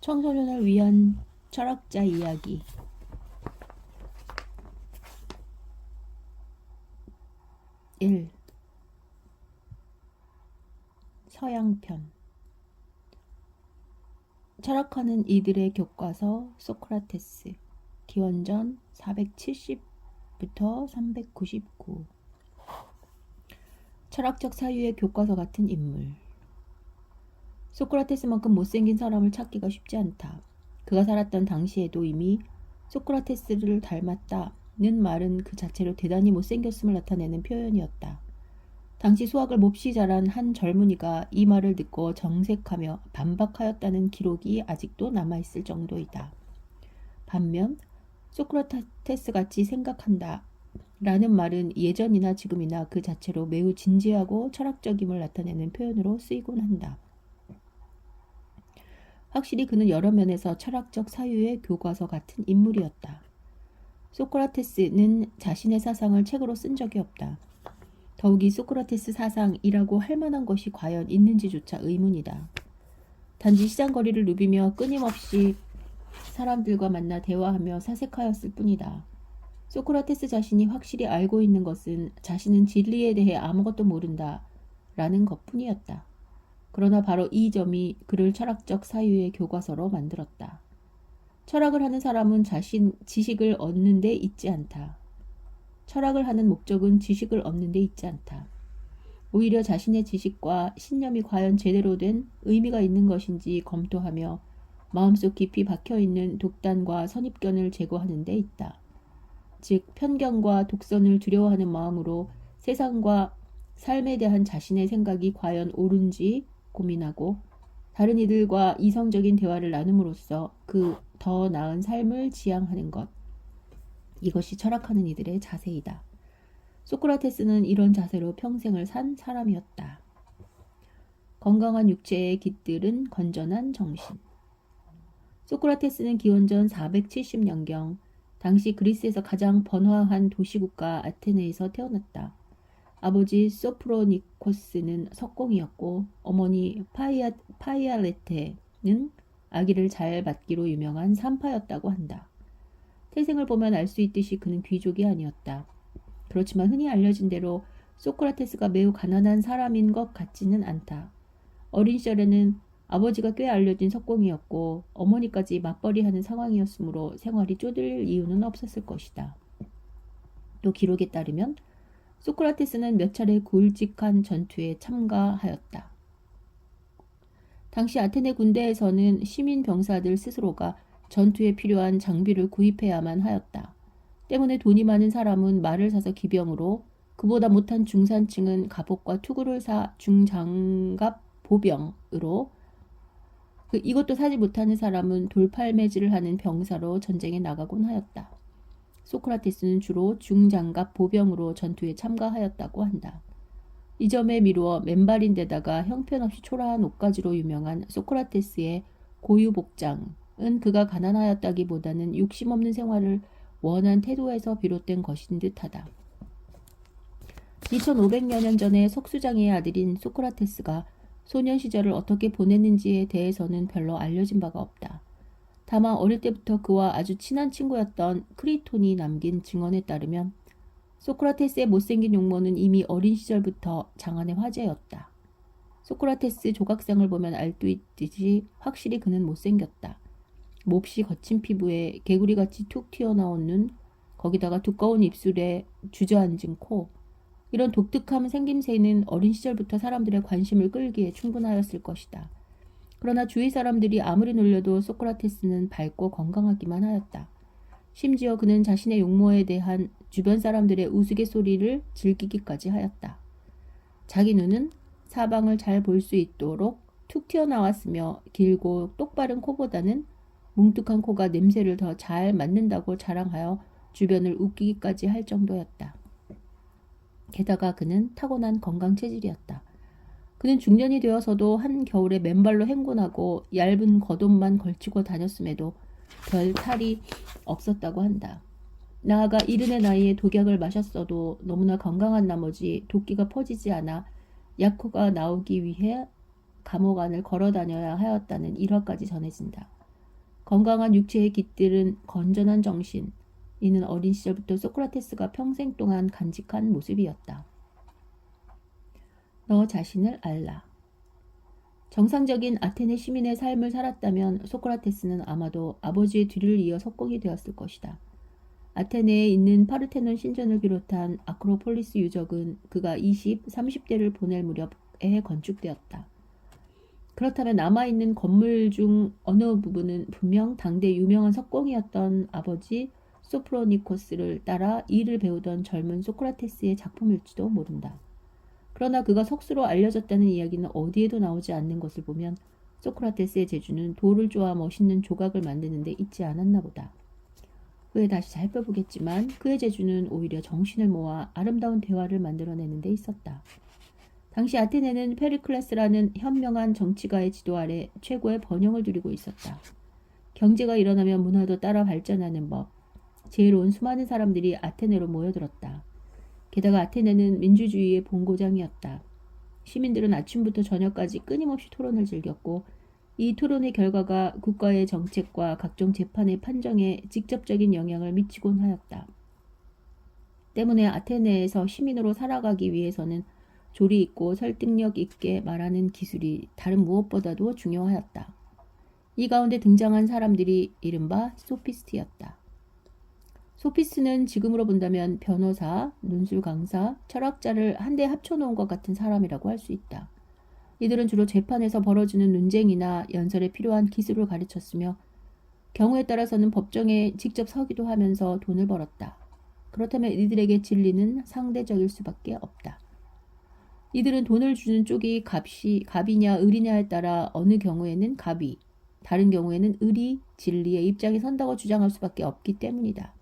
청소년을 위한 철학자 이야기. 1. 서양편. 철학하는 이들의 교과서 소크라테스. 기원전 470부터 399. 철학적 사유의 교과서 같은 인물. 소크라테스만큼 못생긴 사람을 찾기가 쉽지 않다. 그가 살았던 당시에도 이미 소크라테스를 닮았다는 말은 그 자체로 대단히 못생겼음을 나타내는 표현이었다. 당시 수학을 몹시 잘한 한 젊은이가 이 말을 듣고 정색하며 반박하였다는 기록이 아직도 남아있을 정도이다. 반면 소크라테스같이 생각한다 라는 말은 예전이나 지금이나 그 자체로 매우 진지하고 철학적임을 나타내는 표현으로 쓰이곤 한다. 확실히 그는 여러 면에서 철학적 사유의 교과서 같은 인물이었다. 소크라테스는 자신의 사상을 책으로 쓴 적이 없다. 더욱이 소크라테스 사상이라고 할 만한 것이 과연 있는지조차 의문이다. 단지 시장거리를 누비며 끊임없이 사람들과 만나 대화하며 사색하였을 뿐이다. 소크라테스 자신이 확실히 알고 있는 것은 자신은 진리에 대해 아무것도 모른다 라는 것뿐이었다. 그러나 바로 이 점이 그를 철학적 사유의 교과서로 만들었다. 철학을 하는 사람은 지식을 얻는 데 있지 않다. 철학을 하는 목적은 지식을 얻는 데 있지 않다. 오히려 자신의 지식과 신념이 과연 제대로 된 의미가 있는 것인지 검토하며 마음속 깊이 박혀있는 독단과 선입견을 제거하는 데 있다. 즉 편견과 독선을 두려워하는 마음으로 세상과 삶에 대한 자신의 생각이 과연 옳은지 고민하고 다른 이들과 이성적인 대화를 나눔으로써 그 더 나은 삶을 지향하는 것. 이것이 철학하는 이들의 자세이다. 소크라테스는 이런 자세로 평생을 산 사람이었다. 건강한 육체에 깃들은 건전한 정신. 소크라테스는 기원전 470년경 당시 그리스에서 가장 번화한 도시국가 아테네에서 태어났다. 아버지 소프로니코스는 석공이었고 어머니 파이알레테는 아기를 잘 맡기로 유명한 산파였다고 한다. 태생을 보면 알 수 있듯이 그는 귀족이 아니었다. 그렇지만 흔히 알려진 대로 소크라테스가 매우 가난한 사람인 것 같지는 않다. 어린 시절에는 아버지가 꽤 알려진 석공이었고 어머니까지 맞벌이하는 상황이었으므로 생활이 쪼들릴 이유는 없었을 것이다. 또 기록에 따르면 소크라테스는 몇 차례 굵직한 전투에 참가하였다. 당시 아테네 군대에서는 시민 병사들 스스로가 전투에 필요한 장비를 구입해야만 하였다. 때문에 돈이 많은 사람은 말을 사서 기병으로, 그보다 못한 중산층은 갑옷과 투구를 사 중장갑 보병으로, 이것도 사지 못하는 사람은 돌팔매질을 하는 병사로 전쟁에 나가곤 하였다. 소크라테스는 주로 중장갑 보병으로 전투에 참가하였다고 한다. 이 점에 미루어 맨발인데다가 형편없이 초라한 옷가지로 유명한 소크라테스의 고유복장은 그가 가난하였다기보다는 욕심없는 생활을 원한 태도에서 비롯된 것인 듯하다. 2500여 년 전에 석수장의 아들인 소크라테스가 소년 시절을 어떻게 보냈는지에 대해서는 별로 알려진 바가 없다. 다만 어릴 때부터 그와 아주 친한 친구였던 크리톤이 남긴 증언에 따르면 소크라테스의 못생긴 용모는 이미 어린 시절부터 장안의 화제였다. 소크라테스 조각상을 보면 알 수 있듯이 확실히 그는 못생겼다. 몹시 거친 피부에 개구리같이 툭 튀어나온 눈, 거기다가 두꺼운 입술에 주저앉은 코. 이런 독특한 생김새는 어린 시절부터 사람들의 관심을 끌기에 충분하였을 것이다. 그러나 주위 사람들이 아무리 놀려도 소크라테스는 밝고 건강하기만 하였다. 심지어 그는 자신의 용모에 대한 주변 사람들의 우스갯소리를 즐기기까지 하였다. 자기 눈은 사방을 잘 볼 수 있도록 툭 튀어나왔으며 길고 똑바른 코보다는 뭉툭한 코가 냄새를 더 잘 맡는다고 자랑하여 주변을 웃기기까지 할 정도였다. 게다가 그는 타고난 건강 체질이었다. 그는 중년이 되어서도 한겨울에 맨발로 행군하고 얇은 겉옷만 걸치고 다녔음에도 별 탈이 없었다고 한다. 나아가 이른의 나이에 독약을 마셨어도 너무나 건강한 나머지 도끼가 퍼지지 않아 약효가 나오기 위해 감옥 안을 걸어 다녀야 하였다는 일화까지 전해진다. 건강한 육체에 깃들은 건전한 정신. 이는 어린 시절부터 소크라테스가 평생 동안 간직한 모습이었다. 너 자신을 알라. 정상적인 아테네 시민의 삶을 살았다면 소크라테스는 아마도 아버지의 뒤를 이어 석공이 되었을 것이다. 아테네에 있는 파르테논 신전을 비롯한 아크로폴리스 유적은 그가 20, 30대를 보낼 무렵에 건축되었다. 그렇다면 남아있는 건물 중 어느 부분은 분명 당대 유명한 석공이었던 아버지 소프로니코스를 따라 일을 배우던 젊은 소크라테스의 작품일지도 모른다. 그러나 그가 석수로 알려졌다는 이야기는 어디에도 나오지 않는 것을 보면 소크라테스의 재주는 돌을 쪼아 멋있는 조각을 만드는 데 있지 않았나 보다. 후에 다시 살펴보겠지만 그의 재주는 오히려 정신을 모아 아름다운 대화를 만들어내는 데 있었다. 당시 아테네는 페리클레스라는 현명한 정치가의 지도 아래 최고의 번영을 누리고 있었다. 경제가 일어나면 문화도 따라 발전하는 법. 지혜로운 수많은 사람들이 아테네로 모여들었다. 게다가 아테네는 민주주의의 본고장이었다. 시민들은 아침부터 저녁까지 끊임없이 토론을 즐겼고 이 토론의 결과가 국가의 정책과 각종 재판의 판정에 직접적인 영향을 미치곤 하였다. 때문에 아테네에서 시민으로 살아가기 위해서는 조리 있고 설득력 있게 말하는 기술이 다른 무엇보다도 중요하였다. 이 가운데 등장한 사람들이 이른바 소피스트였다. 소피스트는 지금으로 본다면 변호사, 논술 강사, 철학자를 한데 합쳐놓은 것 같은 사람이라고 할 수 있다. 이들은 주로 재판에서 벌어지는 논쟁이나 연설에 필요한 기술을 가르쳤으며 경우에 따라서는 법정에 직접 서기도 하면서 돈을 벌었다. 그렇다면 이들에게 진리는 상대적일 수밖에 없다. 이들은 돈을 주는 쪽이 갑이냐 을이냐에 따라 어느 경우에는 갑이, 다른 경우에는 을이 진리의 입장에 선다고 주장할 수밖에 없기 때문이다.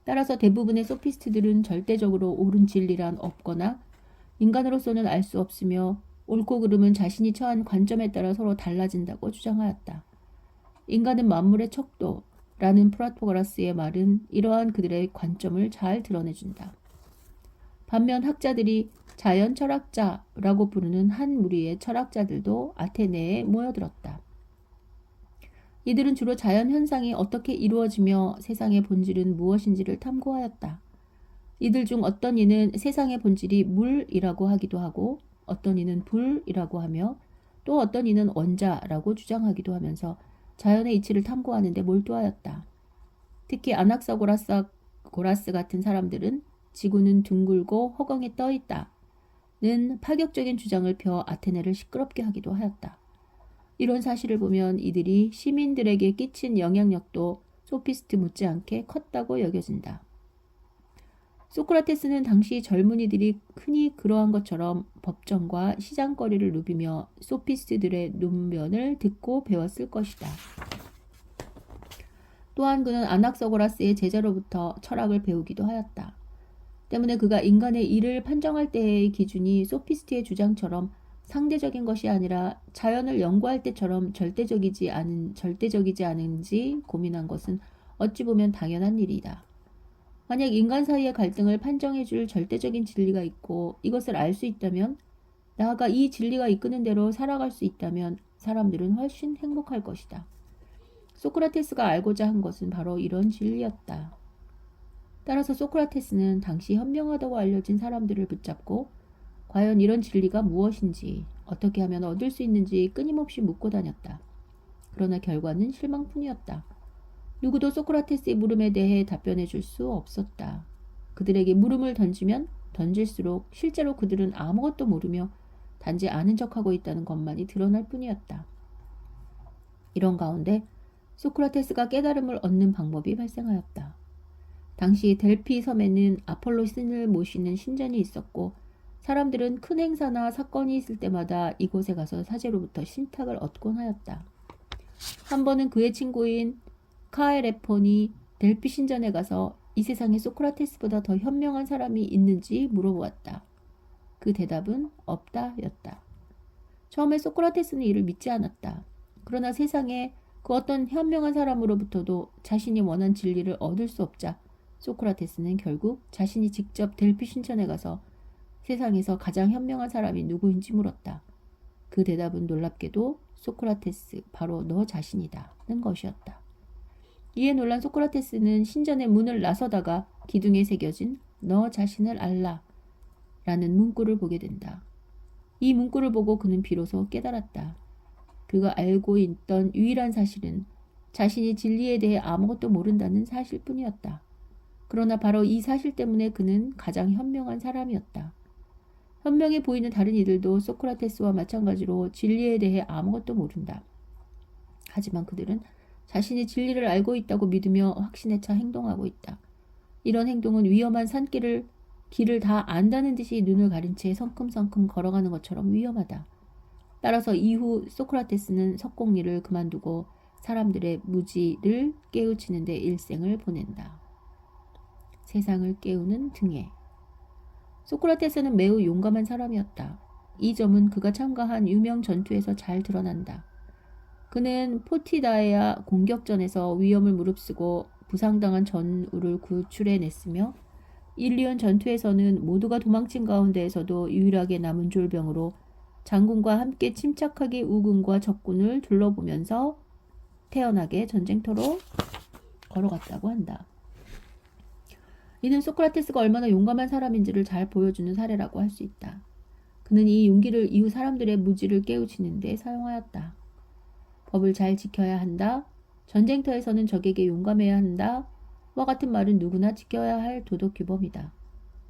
따라서 대부분의 소피스트들은 절대적으로 옳은 진리란 없거나 인간으로서는 알 수 없으며 옳고 그름은 자신이 처한 관점에 따라 서로 달라진다고 주장하였다. 인간은 만물의 척도라는 프라토고라스의 말은 이러한 그들의 관점을 잘 드러내준다. 반면 학자들이 자연 철학자라고 부르는 한 무리의 철학자들도 아테네에 모여들었다. 이들은 주로 자연 현상이 어떻게 이루어지며 세상의 본질은 무엇인지를 탐구하였다. 이들 중 어떤 이는 세상의 본질이 물이라고 하기도 하고 어떤 이는 불이라고 하며 또 어떤 이는 원자라고 주장하기도 하면서 자연의 이치를 탐구하는 데 몰두하였다. 특히 아낙사고라스 같은 사람들은 지구는 둥글고 허공에 떠 있다는 파격적인 주장을 펴 아테네를 시끄럽게 하기도 하였다. 이런 사실을 보면 이들이 시민들에게 끼친 영향력도 소피스트 못지않게 컸다고 여겨진다. 소크라테스는 당시 젊은이들이 흔히 그러한 것처럼 법정과 시장거리를 누비며 소피스트들의 논변을 듣고 배웠을 것이다. 또한 그는 아낙사고라스의 제자로부터 철학을 배우기도 하였다. 때문에 그가 인간의 일을 판정할 때의 기준이 소피스트의 주장처럼 상대적인 것이 아니라 자연을 연구할 때처럼 절대적이지 않은지 고민한 것은 어찌 보면 당연한 일이다. 만약 인간 사이의 갈등을 판정해 줄 절대적인 진리가 있고 이것을 알 수 있다면, 나아가 이 진리가 이끄는 대로 살아갈 수 있다면 사람들은 훨씬 행복할 것이다. 소크라테스가 알고자 한 것은 바로 이런 진리였다. 따라서 소크라테스는 당시 현명하다고 알려진 사람들을 붙잡고 과연 이런 진리가 무엇인지, 어떻게 하면 얻을 수 있는지 끊임없이 묻고 다녔다. 그러나 결과는 실망뿐이었다. 누구도 소크라테스의 물음에 대해 답변해 줄 수 없었다. 그들에게 물음을 던지면 던질수록 실제로 그들은 아무것도 모르며 단지 아는 척하고 있다는 것만이 드러날 뿐이었다. 이런 가운데 소크라테스가 깨달음을 얻는 방법이 발생하였다. 당시 델피 섬에는 아폴로 신을 모시는 신전이 있었고 사람들은 큰 행사나 사건이 있을 때마다 이곳에 가서 사제로부터 신탁을 얻곤 하였다. 한 번은 그의 친구인 카에레폰이 델피 신전에 가서 이 세상에 소크라테스보다 더 현명한 사람이 있는지 물어보았다. 그 대답은 없다였다. 처음에 소크라테스는 이를 믿지 않았다. 그러나 세상에 그 어떤 현명한 사람으로부터도 자신이 원한 진리를 얻을 수 없자 소크라테스는 결국 자신이 직접 델피 신전에 가서 세상에서 가장 현명한 사람이 누구인지 물었다. 그 대답은 놀랍게도 소크라테스, 바로 너 자신이다는 것이었다. 이에 놀란 소크라테스는 신전의 문을 나서다가 기둥에 새겨진 너 자신을 알라 라는 문구를 보게 된다. 이 문구를 보고 그는 비로소 깨달았다. 그가 알고 있던 유일한 사실은 자신이 진리에 대해 아무것도 모른다는 사실뿐이었다. 그러나 바로 이 사실 때문에 그는 가장 현명한 사람이었다. 현명해 보이는 다른 이들도 소크라테스와 마찬가지로 진리에 대해 아무것도 모른다. 하지만 그들은 자신이 진리를 알고 있다고 믿으며 확신에 차 행동하고 있다. 이런 행동은 위험한 길을 다 안다는 듯이 눈을 가린 채 성큼성큼 걸어가는 것처럼 위험하다. 따라서 이후 소크라테스는 석공일을 그만두고 사람들의 무지를 깨우치는 데 일생을 보낸다. 세상을 깨우는 등에. 소크라테스는 매우 용감한 사람이었다. 이 점은 그가 참가한 유명 전투에서 잘 드러난다. 그는 포티다에아 공격전에서 위험을 무릅쓰고 부상당한 전우를 구출해냈으며 일리온 전투에서는 모두가 도망친 가운데에서도 유일하게 남은 졸병으로 장군과 함께 침착하게 우군과 적군을 둘러보면서 태연하게 전쟁터로 걸어갔다고 한다. 이는 소크라테스가 얼마나 용감한 사람인지를 잘 보여주는 사례라고 할 수 있다. 그는 이 용기를 이후 사람들의 무지를 깨우치는 데 사용하였다. 법을 잘 지켜야 한다. 전쟁터에서는 적에게 용감해야 한다. 와 같은 말은 누구나 지켜야 할 도덕 규범이다.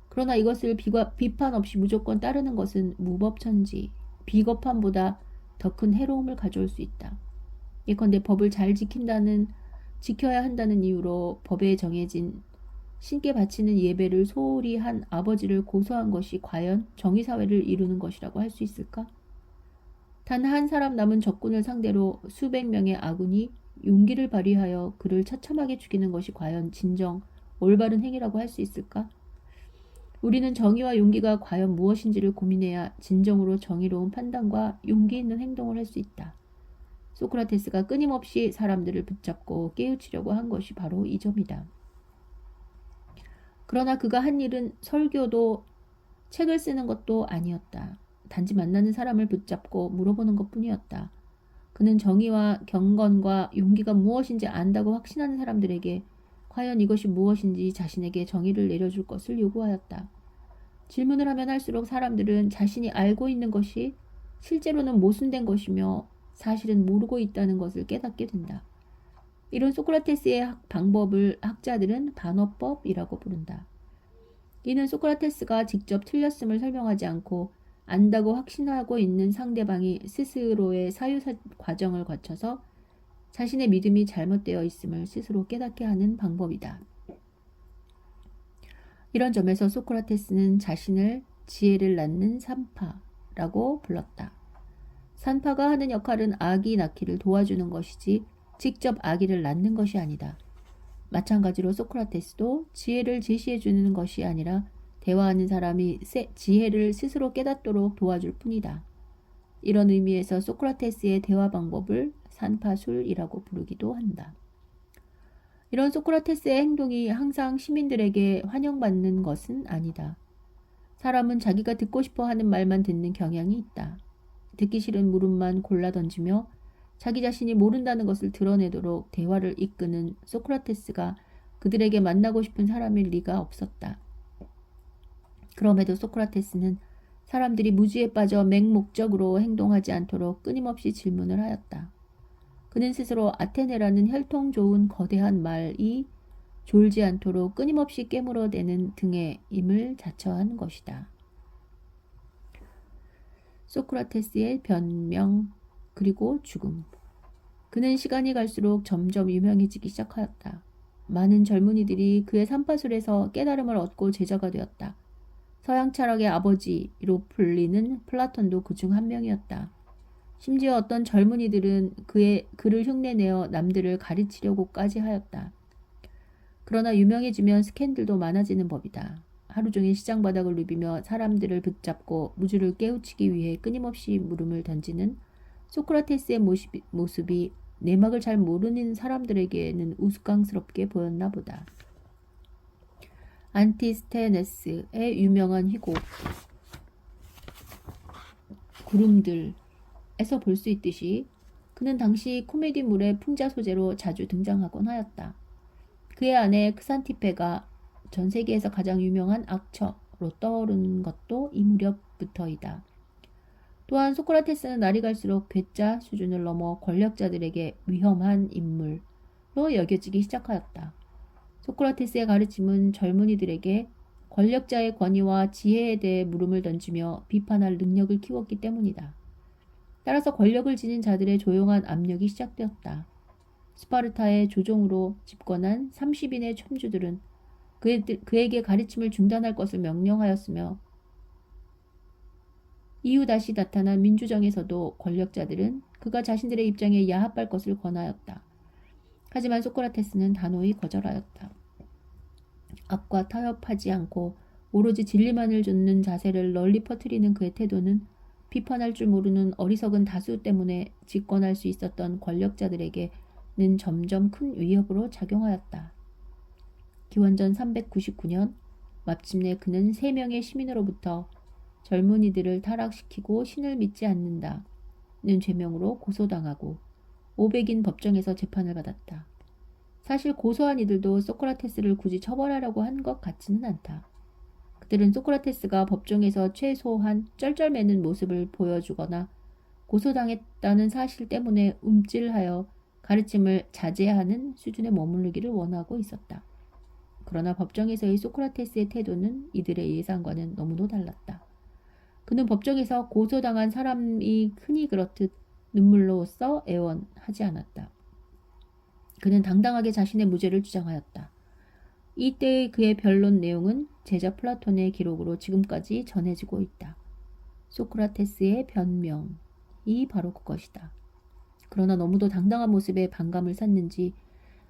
그러나 이것을 비판 없이 무조건 따르는 것은 무법천지, 비겁함보다 더 큰 해로움을 가져올 수 있다. 예컨대 법을 잘 지켜야 한다는 이유로 법에 정해진 신께 바치는 예배를 소홀히 한 아버지를 고소한 것이 과연 정의사회를 이루는 것이라고 할 수 있을까? 단 한 사람 남은 적군을 상대로 수백 명의 아군이 용기를 발휘하여 그를 처참하게 죽이는 것이 과연 진정 올바른 행위라고 할 수 있을까? 우리는 정의와 용기가 과연 무엇인지를 고민해야 진정으로 정의로운 판단과 용기 있는 행동을 할 수 있다. 소크라테스가 끊임없이 사람들을 붙잡고 깨우치려고 한 것이 바로 이 점이다. 그러나 그가 한 일은 설교도 책을 쓰는 것도 아니었다. 단지 만나는 사람을 붙잡고 물어보는 것뿐이었다. 그는 정의와 경건과 용기가 무엇인지 안다고 확신하는 사람들에게 과연 이것이 무엇인지 자신에게 정의를 내려줄 것을 요구하였다. 질문을 하면 할수록 사람들은 자신이 알고 있는 것이 실제로는 모순된 것이며 사실은 모르고 있다는 것을 깨닫게 된다. 이런 소크라테스의 방법을 학자들은 반어법이라고 부른다. 이는 소크라테스가 직접 틀렸음을 설명하지 않고 안다고 확신하고 있는 상대방이 스스로의 사유 과정을 거쳐서 자신의 믿음이 잘못되어 있음을 스스로 깨닫게 하는 방법이다. 이런 점에서 소크라테스는 자신을 지혜를 낳는 산파라고 불렀다. 산파가 하는 역할은 아기 낳기를 도와주는 것이지 직접 아기를 낳는 것이 아니다. 마찬가지로 소크라테스도 지혜를 제시해 주는 것이 아니라 대화하는 사람이 지혜를 스스로 깨닫도록 도와줄 뿐이다. 이런 의미에서 소크라테스의 대화 방법을 산파술이라고 부르기도 한다. 이런 소크라테스의 행동이 항상 시민들에게 환영받는 것은 아니다. 사람은 자기가 듣고 싶어 하는 말만 듣는 경향이 있다. 듣기 싫은 물음만 골라 던지며 자기 자신이 모른다는 것을 드러내도록 대화를 이끄는 소크라테스가 그들에게 만나고 싶은 사람일 리가 없었다. 그럼에도 소크라테스는 사람들이 무지에 빠져 맹목적으로 행동하지 않도록 끊임없이 질문을 하였다. 그는 스스로 아테네라는 혈통 좋은 거대한 말이 졸지 않도록 끊임없이 깨물어대는 등의 임을 자처한 것이다. 소크라테스의 변명 그리고 죽음. 그는 시간이 갈수록 점점 유명해지기 시작하였다. 많은 젊은이들이 그의 산파술에서 깨달음을 얻고 제자가 되었다. 서양 철학의 아버지로 불리는 플라톤도 그중 한 명이었다. 심지어 어떤 젊은이들은 그를 흉내내어 남들을 가르치려고까지 하였다. 그러나 유명해지면 스캔들도 많아지는 법이다. 하루 종일 시장 바닥을 누비며 사람들을 붙잡고 무주를 깨우치기 위해 끊임없이 물음을 던지는 소크라테스의 모습이 내막을 잘 모르는 사람들에게는 우스꽝스럽게 보였나 보다. 안티스테네스의 유명한 희곡 구름들에서 볼 수 있듯이 그는 당시 코미디물의 풍자 소재로 자주 등장하곤 하였다. 그의 아내 크산티페가 전 세계에서 가장 유명한 악처로 떠오른 것도 이 무렵부터이다. 또한 소크라테스는 날이 갈수록 괴짜 수준을 넘어 권력자들에게 위험한 인물로 여겨지기 시작하였다. 소크라테스의 가르침은 젊은이들에게 권력자의 권위와 지혜에 대해 물음을 던지며 비판할 능력을 키웠기 때문이다. 따라서 권력을 지닌 자들의 조용한 압력이 시작되었다. 스파르타의 조종으로 집권한 30인의 첨주들은 그에게 가르침을 중단할 것을 명령하였으며 이후 다시 나타난 민주정에서도 권력자들은 그가 자신들의 입장에 야합할 것을 권하였다. 하지만 소크라테스는 단호히 거절하였다. 악과 타협하지 않고 오로지 진리만을 좇는 자세를 널리 퍼뜨리는 그의 태도는 비판할 줄 모르는 어리석은 다수 때문에 집권할 수 있었던 권력자들에게는 점점 큰 위협으로 작용하였다. 기원전 399년 마침내 그는 3명의 시민으로부터 젊은이들을 타락시키고 신을 믿지 않는다는 죄명으로 고소당하고 500인 법정에서 재판을 받았다. 사실 고소한 이들도 소크라테스를 굳이 처벌하려고 한 것 같지는 않다. 그들은 소크라테스가 법정에서 최소한 쩔쩔매는 모습을 보여주거나 고소당했다는 사실 때문에 움찔하여 가르침을 자제하는 수준에 머무르기를 원하고 있었다. 그러나 법정에서의 소크라테스의 태도는 이들의 예상과는 너무도 달랐다. 그는 법정에서 고소당한 사람이 흔히 그렇듯 눈물로써 애원하지 않았다. 그는 당당하게 자신의 무죄를 주장하였다. 이때의 그의 변론 내용은 제자 플라톤의 기록으로 지금까지 전해지고 있다. 소크라테스의 변명이 바로 그것이다. 그러나 너무도 당당한 모습에 반감을 샀는지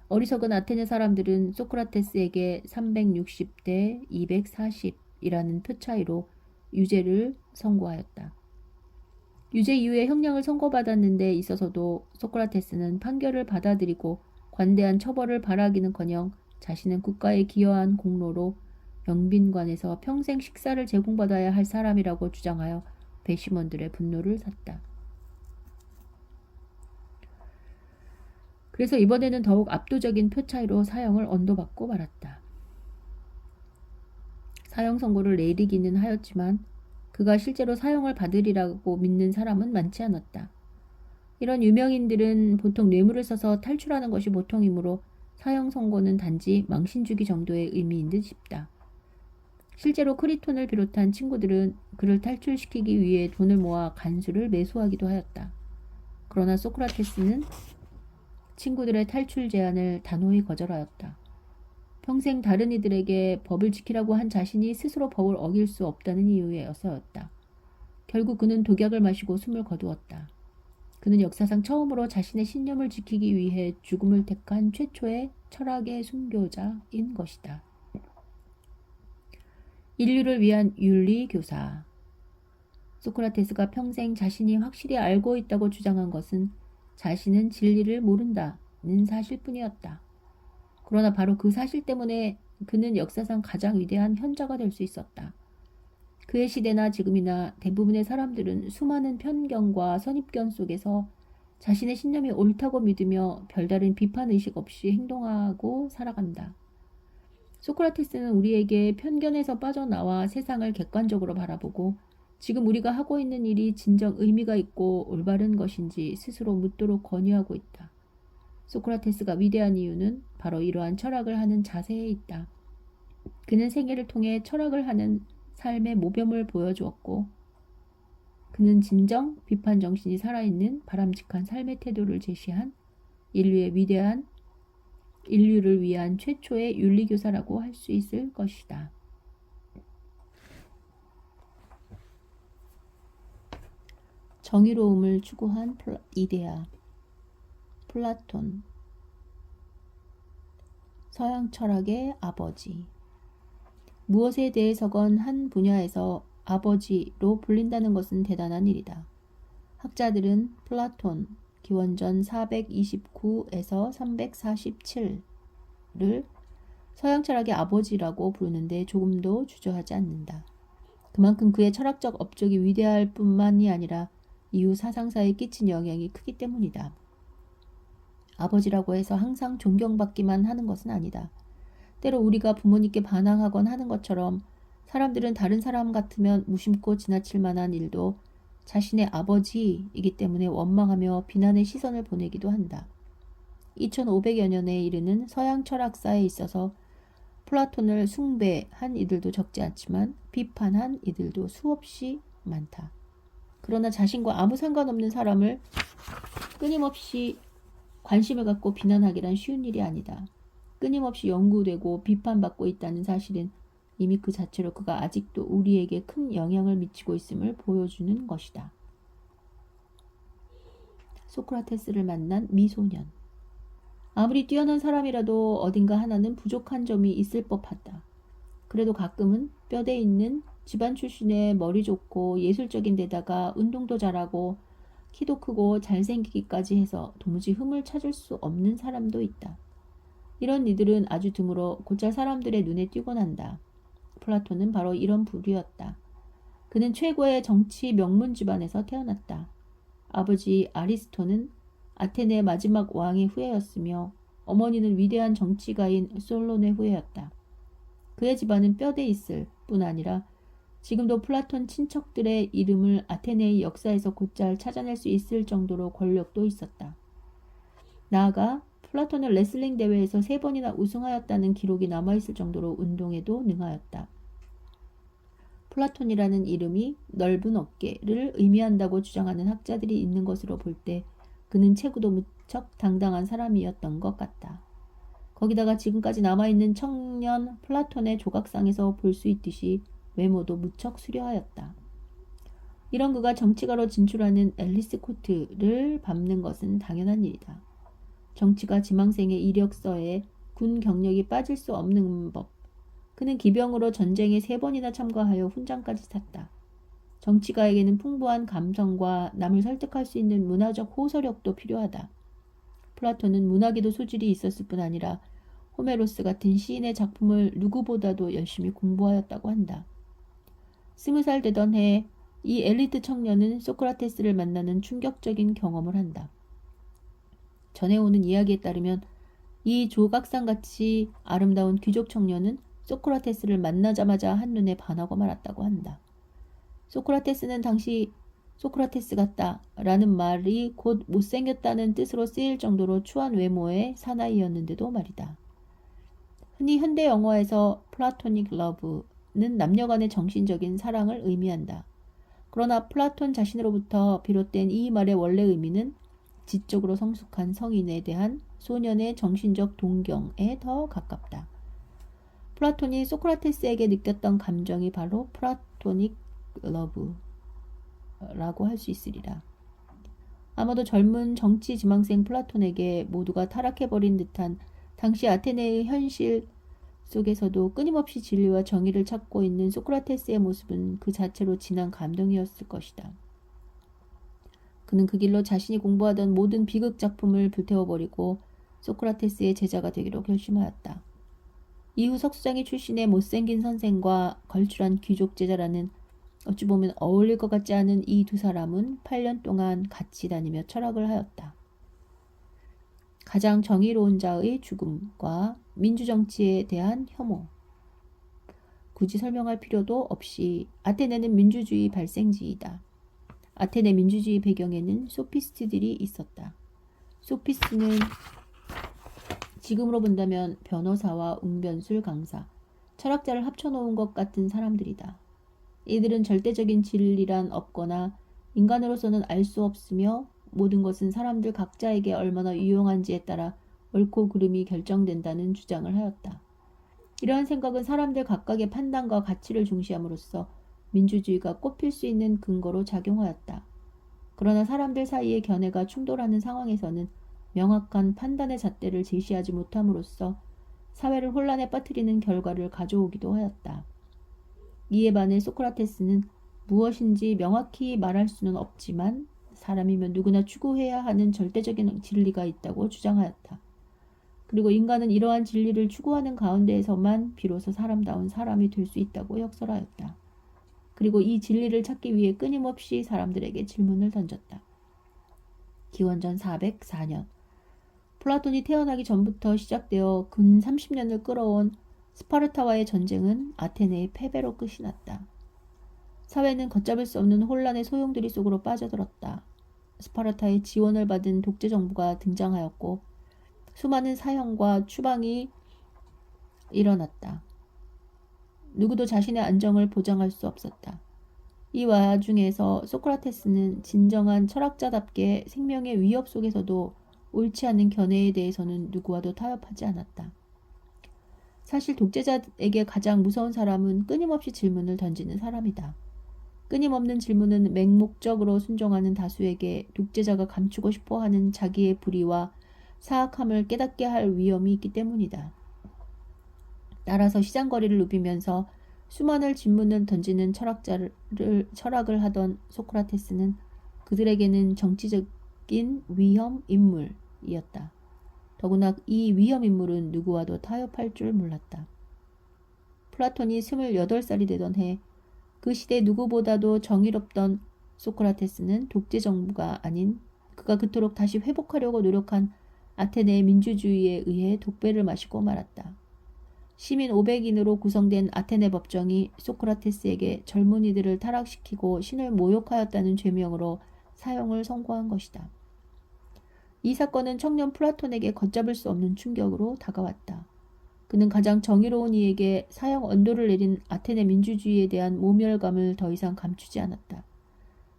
어리석은 아테네 사람들은 소크라테스에게 360대 240이라는 표 차이로 유죄를 선고하였다. 유죄 이후에 형량을 선고받았는 데 있어서도 소크라테스는 판결을 받아들이고 관대한 처벌을 바라기는커녕 자신은 국가에 기여한 공로로 영빈관에서 평생 식사를 제공받아야 할 사람이라고 주장하여 배심원들의 분노를 샀다. 그래서 이번에는 더욱 압도적인 표 차이로 사형을 언도받고 말았다. 사형 선고를 내리기는 하였지만 그가 실제로 사형을 받으리라고 믿는 사람은 많지 않았다. 이런 유명인들은 보통 뇌물을 써서 탈출하는 것이 보통이므로 사형 선고는 단지 망신 주기 정도의 의미인 듯 싶다. 실제로 크리톤을 비롯한 친구들은 그를 탈출시키기 위해 돈을 모아 간수를 매수하기도 하였다. 그러나 소크라테스는 친구들의 탈출 제안을 단호히 거절하였다. 평생 다른 이들에게 법을 지키라고 한 자신이 스스로 법을 어길 수 없다는 이유에서였다. 결국 그는 독약을 마시고 숨을 거두었다. 그는 역사상 처음으로 자신의 신념을 지키기 위해 죽음을 택한 최초의 철학의 순교자인 것이다. 인류를 위한 윤리교사. 소크라테스가 평생 자신이 확실히 알고 있다고 주장한 것은 자신은 진리를 모른다는 사실뿐이었다. 그러나 바로 그 사실 때문에 그는 역사상 가장 위대한 현자가 될 수 있었다. 그의 시대나 지금이나 대부분의 사람들은 수많은 편견과 선입견 속에서 자신의 신념이 옳다고 믿으며 별다른 비판의식 없이 행동하고 살아간다. 소크라테스는 우리에게 편견에서 빠져나와 세상을 객관적으로 바라보고 지금 우리가 하고 있는 일이 진정 의미가 있고 올바른 것인지 스스로 묻도록 권유하고 있다. 소크라테스가 위대한 이유는 바로 이러한 철학을 하는 자세에 있다. 그는 생애를 통해 철학을 하는 삶의 모범을 보여주었고 그는 진정 비판 정신이 살아있는 바람직한 삶의 태도를 제시한 인류를 위한 최초의 윤리교사라고 할 수 있을 것이다. 정의로움을 추구한 이데아. 플라톤. 서양 철학의 아버지. 무엇에 대해서건 한 분야에서 아버지로 불린다는 것은 대단한 일이다. 학자들은 플라톤 기원전 429에서 347를 서양 철학의 아버지라고 부르는데 조금도 주저하지 않는다. 그만큼 그의 철학적 업적이 위대할 뿐만이 아니라 이후 사상사에 끼친 영향이 크기 때문이다. 아버지라고 해서 항상 존경받기만 하는 것은 아니다. 때로 우리가 부모님께 반항하곤 하는 것처럼 사람들은 다른 사람 같으면 무심코 지나칠 만한 일도 자신의 아버지이기 때문에 원망하며 비난의 시선을 보내기도 한다. 2500여 년에 이르는 서양 철학사에 있어서 플라톤을 숭배한 이들도 적지 않지만 비판한 이들도 수없이 많다. 그러나 자신과 아무 상관없는 사람을 끊임없이 관심을 갖고 비난하기란 쉬운 일이 아니다. 끊임없이 연구되고 비판받고 있다는 사실은 이미 그 자체로 그가 아직도 우리에게 큰 영향을 미치고 있음을 보여주는 것이다. 소크라테스를 만난 미소년. 아무리 뛰어난 사람이라도 어딘가 하나는 부족한 점이 있을 법하다. 그래도 가끔은 뼈대 있는 집안 출신의 머리 좋고 예술적인 데다가 운동도 잘하고 키도 크고 잘생기기까지 해서 도무지 흠을 찾을 수 없는 사람도 있다. 이런 이들은 아주 드물어 곧잘 사람들의 눈에 띄곤 한다. 플라톤은 바로 이런 부류였다. 그는 최고의 정치 명문 집안에서 태어났다. 아버지 아리스토는 아테네 마지막 왕의 후예였으며 어머니는 위대한 정치가인 솔론의 후예였다. 그의 집안은 뼈대 있을 뿐 아니라 지금도 플라톤 친척들의 이름을 아테네의 역사에서 곧잘 찾아낼 수 있을 정도로 권력도 있었다. 나아가 플라톤은 레슬링 대회에서 3번이나 우승하였다는 기록이 남아있을 정도로 운동에도 능하였다. 플라톤이라는 이름이 넓은 어깨를 의미한다고 주장하는 학자들이 있는 것으로 볼 때 그는 체구도 무척 당당한 사람이었던 것 같다. 거기다가 지금까지 남아있는 청년 플라톤의 조각상에서 볼 수 있듯이 외모도 무척 수려하였다. 이런 그가 정치가로 진출하는 앨리스 코트를 밟는 것은 당연한 일이다. 정치가 지망생의 이력서에 군 경력이 빠질 수 없는 법. 그는 기병으로 전쟁에 3번이나 참가하여 훈장까지 탔다. 정치가에게는 풍부한 감성과 남을 설득할 수 있는 문화적 호소력도 필요하다. 플라톤은 문학에도 소질이 있었을 뿐 아니라 호메로스 같은 시인의 작품을 누구보다도 열심히 공부하였다고 한다. 20살 되던 해 이 엘리트 청년은 소크라테스를 만나는 충격적인 경험을 한다. 전해오는 이야기에 따르면 이 조각상같이 아름다운 귀족 청년은 소크라테스를 만나자마자 한눈에 반하고 말았다고 한다. 소크라테스는 당시 소크라테스 같다 라는 말이 곧 못생겼다는 뜻으로 쓰일 정도로 추한 외모의 사나이였는데도 말이다. 흔히 현대 영어에서 플라토닉 러브는 남녀간의 정신적인 사랑을 의미한다. 그러나 플라톤 자신으로부터 비롯된 이 말의 원래 의미는 지적으로 성숙한 성인에 대한 소년의 정신적 동경에 더 가깝다. 플라톤이 소크라테스에게 느꼈던 감정이 바로 플라토닉 러브라고 할 수 있으리라. 아마도 젊은 정치 지망생 플라톤에게 모두가 타락해버린 듯한 당시 아테네의 현실 속에서도 끊임없이 진리와 정의를 찾고 있는 소크라테스의 모습은 그 자체로 진한 감동이었을 것이다. 그는 그 길로 자신이 공부하던 모든 비극 작품을 불태워버리고 소크라테스의 제자가 되기로 결심하였다. 이후 석수장이 출신의 못생긴 선생과 걸출한 귀족 제자라는 어찌 보면 어울릴 것 같지 않은 이 두 사람은 8년 동안 같이 다니며 철학을 하였다. 가장 정의로운 자의 죽음과 민주정치에 대한 혐오. 굳이 설명할 필요도 없이 아테네는 민주주의 발생지이다. 아테네 민주주의 배경에는 소피스트들이 있었다. 소피스트는 지금으로 본다면 변호사와 웅변술 강사, 철학자를 합쳐놓은 것 같은 사람들이다. 이들은 절대적인 진리란 없거나 인간으로서는 알 수 없으며 모든 것은 사람들 각자에게 얼마나 유용한지에 따라 옳고 그름이 결정된다는 주장을 하였다. 이러한 생각은 사람들 각각의 판단과 가치를 중시함으로써 민주주의가 꼽힐 수 있는 근거로 작용하였다. 그러나 사람들 사이의 견해가 충돌하는 상황에서는 명확한 판단의 잣대를 제시하지 못함으로써 사회를 혼란에 빠뜨리는 결과를 가져오기도 하였다. 이에 반해 소크라테스는 무엇인지 명확히 말할 수는 없지만 사람이면 누구나 추구해야 하는 절대적인 진리가 있다고 주장하였다. 그리고 인간은 이러한 진리를 추구하는 가운데에서만 비로소 사람다운 사람이 될 수 있다고 역설하였다. 그리고 이 진리를 찾기 위해 끊임없이 사람들에게 질문을 던졌다. 기원전 404년 플라톤이 태어나기 전부터 시작되어 근 30년을 끌어온 스파르타와의 전쟁은 아테네의 패배로 끝이 났다. 사회는 걷잡을 수 없는 혼란의 소용돌이 속으로 빠져들었다. 스파르타의 지원을 받은 독재 정부가 등장하였고 수많은 사형과 추방이 일어났다. 누구도 자신의 안정을 보장할 수 없었다. 이 와중에서 소크라테스는 진정한 철학자답게 생명의 위협 속에서도 옳지 않은 견해에 대해서는 누구와도 타협하지 않았다. 사실 독재자에게 가장 무서운 사람은 끊임없이 질문을 던지는 사람이다. 끊임없는 질문은 맹목적으로 순종하는 다수에게 독재자가 감추고 싶어하는 자기의 불의와 사악함을 깨닫게 할 위험이 있기 때문이다. 따라서 시장거리를 누비면서 수많은 질문을 던지는 철학을 하던 소크라테스는 그들에게는 정치적인 위험 인물이었다. 더구나 이 위험 인물은 누구와도 타협할 줄 몰랐다. 플라톤이 28살이 되던 해 그 시대 누구보다도 정의롭던 소크라테스는 독재 정부가 아닌 그가 그토록 다시 회복하려고 노력한 아테네의 민주주의에 의해 독배를 마시고 말았다. 시민 500인으로 구성된 아테네 법정이 소크라테스에게 젊은이들을 타락시키고 신을 모욕하였다는 죄명으로 사형을 선고한 것이다. 이 사건은 청년 플라톤에게 걷잡을 수 없는 충격으로 다가왔다. 그는 가장 정의로운 이에게 사형 언도를 내린 아테네 민주주의에 대한 모멸감을 더 이상 감추지 않았다.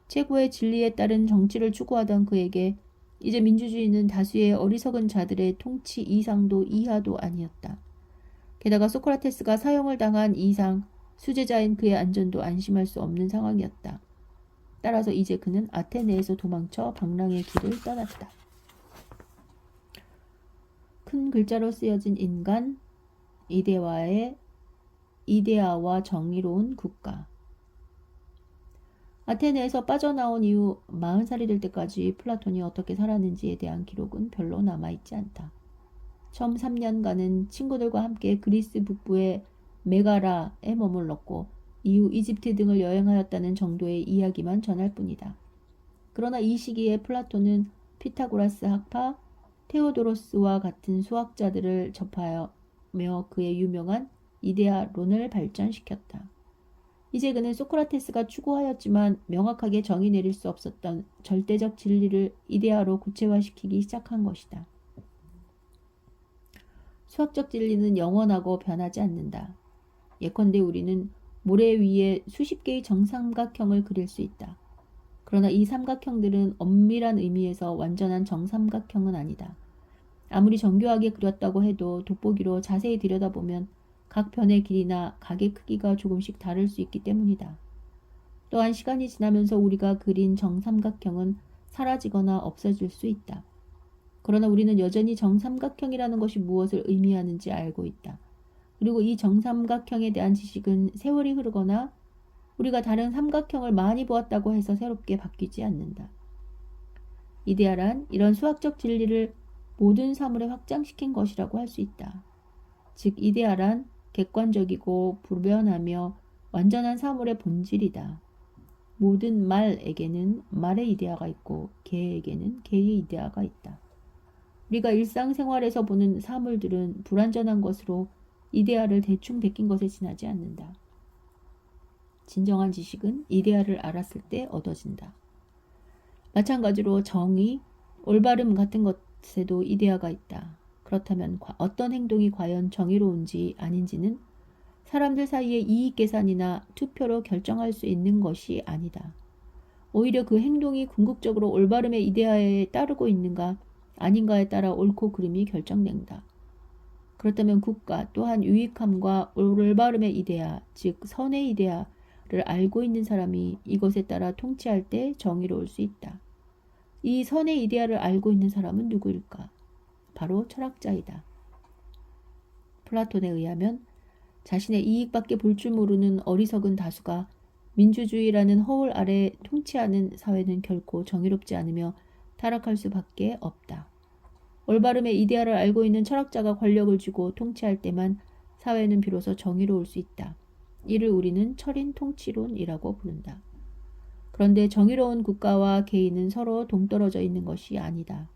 최고의 진리에 따른 정치를 추구하던 그에게 이제 민주주의는 다수의 어리석은 자들의 통치 이상도 이하도 아니었다. 게다가 소크라테스가 사형을 당한 이상 수제자인 그의 안전도 안심할 수 없는 상황이었다. 따라서 이제 그는 아테네에서 도망쳐 방랑의 길을 떠났다. 큰 글자로 쓰여진 인간, 이데아와 정의로운 국가. 아테네에서 빠져나온 이후 40살이 될 때까지 플라톤이 어떻게 살았는지에 대한 기록은 별로 남아있지 않다. 처음 3년간은 친구들과 함께 그리스 북부의 메가라에 머물렀고 이후 이집트 등을 여행하였다는 정도의 이야기만 전할 뿐이다. 그러나 이 시기에 플라톤은 피타고라스 학파, 테오도로스와 같은 수학자들을 접하며 그의 유명한 이데아론을 발전시켰다. 이제 그는 소크라테스가 추구하였지만 명확하게 정의 내릴 수 없었던 절대적 진리를 이데아로 구체화시키기 시작한 것이다. 수학적 진리는 영원하고 변하지 않는다. 예컨대 우리는 모래 위에 수십 개의 정삼각형을 그릴 수 있다. 그러나 이 삼각형들은 엄밀한 의미에서 완전한 정삼각형은 아니다. 아무리 정교하게 그렸다고 해도 돋보기로 자세히 들여다보면 각 변의 길이나 각의 크기가 조금씩 다를 수 있기 때문이다. 또한 시간이 지나면서 우리가 그린 정삼각형은 사라지거나 없어질 수 있다. 그러나 우리는 여전히 정삼각형이라는 것이 무엇을 의미하는지 알고 있다. 그리고 이 정삼각형에 대한 지식은 세월이 흐르거나 우리가 다른 삼각형을 많이 보았다고 해서 새롭게 바뀌지 않는다. 이데아란 이런 수학적 진리를 모든 사물에 확장시킨 것이라고 할 수 있다. 즉 이데아란 객관적이고 불변하며 완전한 사물의 본질이다. 모든 말에게는 말의 이데아가 있고 개에게는 개의 이데아가 있다. 우리가 일상생활에서 보는 사물들은 불완전한 것으로 이데아를 대충 베낀 것에 지나지 않는다. 진정한 지식은 이데아를 알았을 때 얻어진다. 마찬가지로 정의, 올바름 같은 것에도 이데아가 있다. 그렇다면 어떤 행동이 과연 정의로운지 아닌지는 사람들 사이의 이익 계산이나 투표로 결정할 수 있는 것이 아니다. 오히려 그 행동이 궁극적으로 올바름의 이데아에 따르고 있는가 아닌가에 따라 옳고 그름이 결정된다. 그렇다면 국가 또한 유익함과 올바름의 이데아, 즉 선의 이데아를 알고 있는 사람이 이것에 따라 통치할 때 정의로울 수 있다. 이 선의 이데아를 알고 있는 사람은 누구일까? 바로 철학자이다. 플라톤에 의하면 자신의 이익밖에 볼 줄 모르는 어리석은 다수가 민주주의라는 허울 아래 통치하는 사회는 결코 정의롭지 않으며 타락할 수밖에 없다. 올바름의 이데아를 알고 있는 철학자가 권력을 쥐고 통치할 때만 사회는 비로소 정의로울 수 있다. 이를 우리는 철인 통치론이라고 부른다. 그런데 정의로운 국가와 개인은 서로 동떨어져 있는 것이 아니다.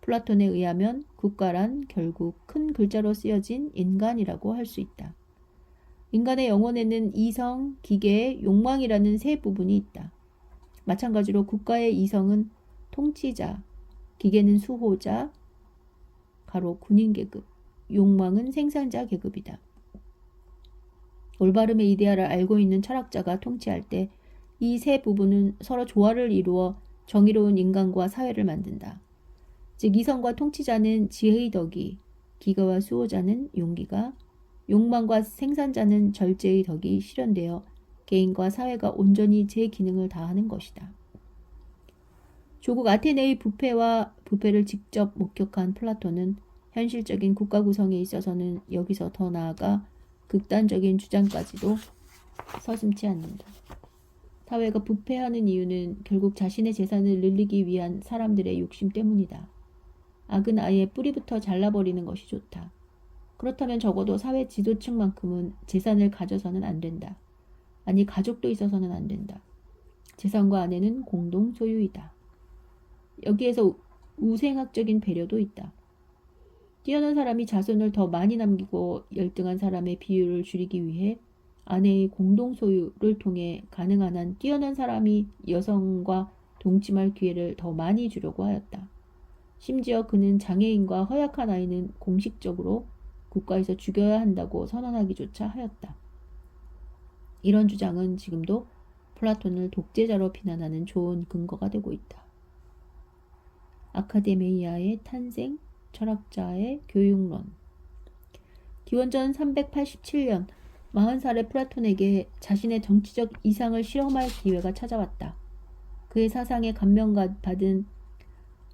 플라톤에 의하면 국가란 결국 큰 글자로 쓰여진 인간이라고 할 수 있다. 인간의 영혼에는 이성, 기계, 욕망이라는 세 부분이 있다. 마찬가지로 국가의 이성은 통치자, 기계는 수호자, 가로 군인 계급, 욕망은 생산자 계급이다. 올바름의 이데아를 알고 있는 철학자가 통치할 때 이 세 부분은 서로 조화를 이루어 정의로운 인간과 사회를 만든다. 즉 이성과 통치자는 지혜의 덕이, 기가와 수호자는 용기가, 욕망과 생산자는 절제의 덕이 실현되어 개인과 사회가 온전히 제 기능을 다하는 것이다. 조국 아테네의 부패를 직접 목격한 플라톤은 현실적인 국가 구성에 있어서는 여기서 더 나아가 극단적인 주장까지도 서슴지 않는다. 사회가 부패하는 이유는 결국 자신의 재산을 늘리기 위한 사람들의 욕심 때문이다. 악은 아예 뿌리부터 잘라버리는 것이 좋다. 그렇다면 적어도 사회 지도층만큼은 재산을 가져서는 안 된다. 아니 가족도 있어서는 안 된다. 재산과 아내는 공동 소유이다. 여기에서 우생학적인 배려도 있다. 뛰어난 사람이 자손을 더 많이 남기고 열등한 사람의 비율을 줄이기 위해 아내의 공동 소유를 통해 가능한 한 뛰어난 사람이 여성과 동침할 기회를 더 많이 주려고 하였다. 심지어 그는 장애인과 허약한 아이는 공식적으로 국가에서 죽여야 한다고 선언하기조차 하였다. 이런 주장은 지금도 플라톤을 독재자로 비난하는 좋은 근거가 되고 있다. 아카데미아의 탄생, 철학자의 교육론. 기원전 387년 40살의 플라톤에게 자신의 정치적 이상을 실험할 기회가 찾아왔다. 그의 사상에 감명받은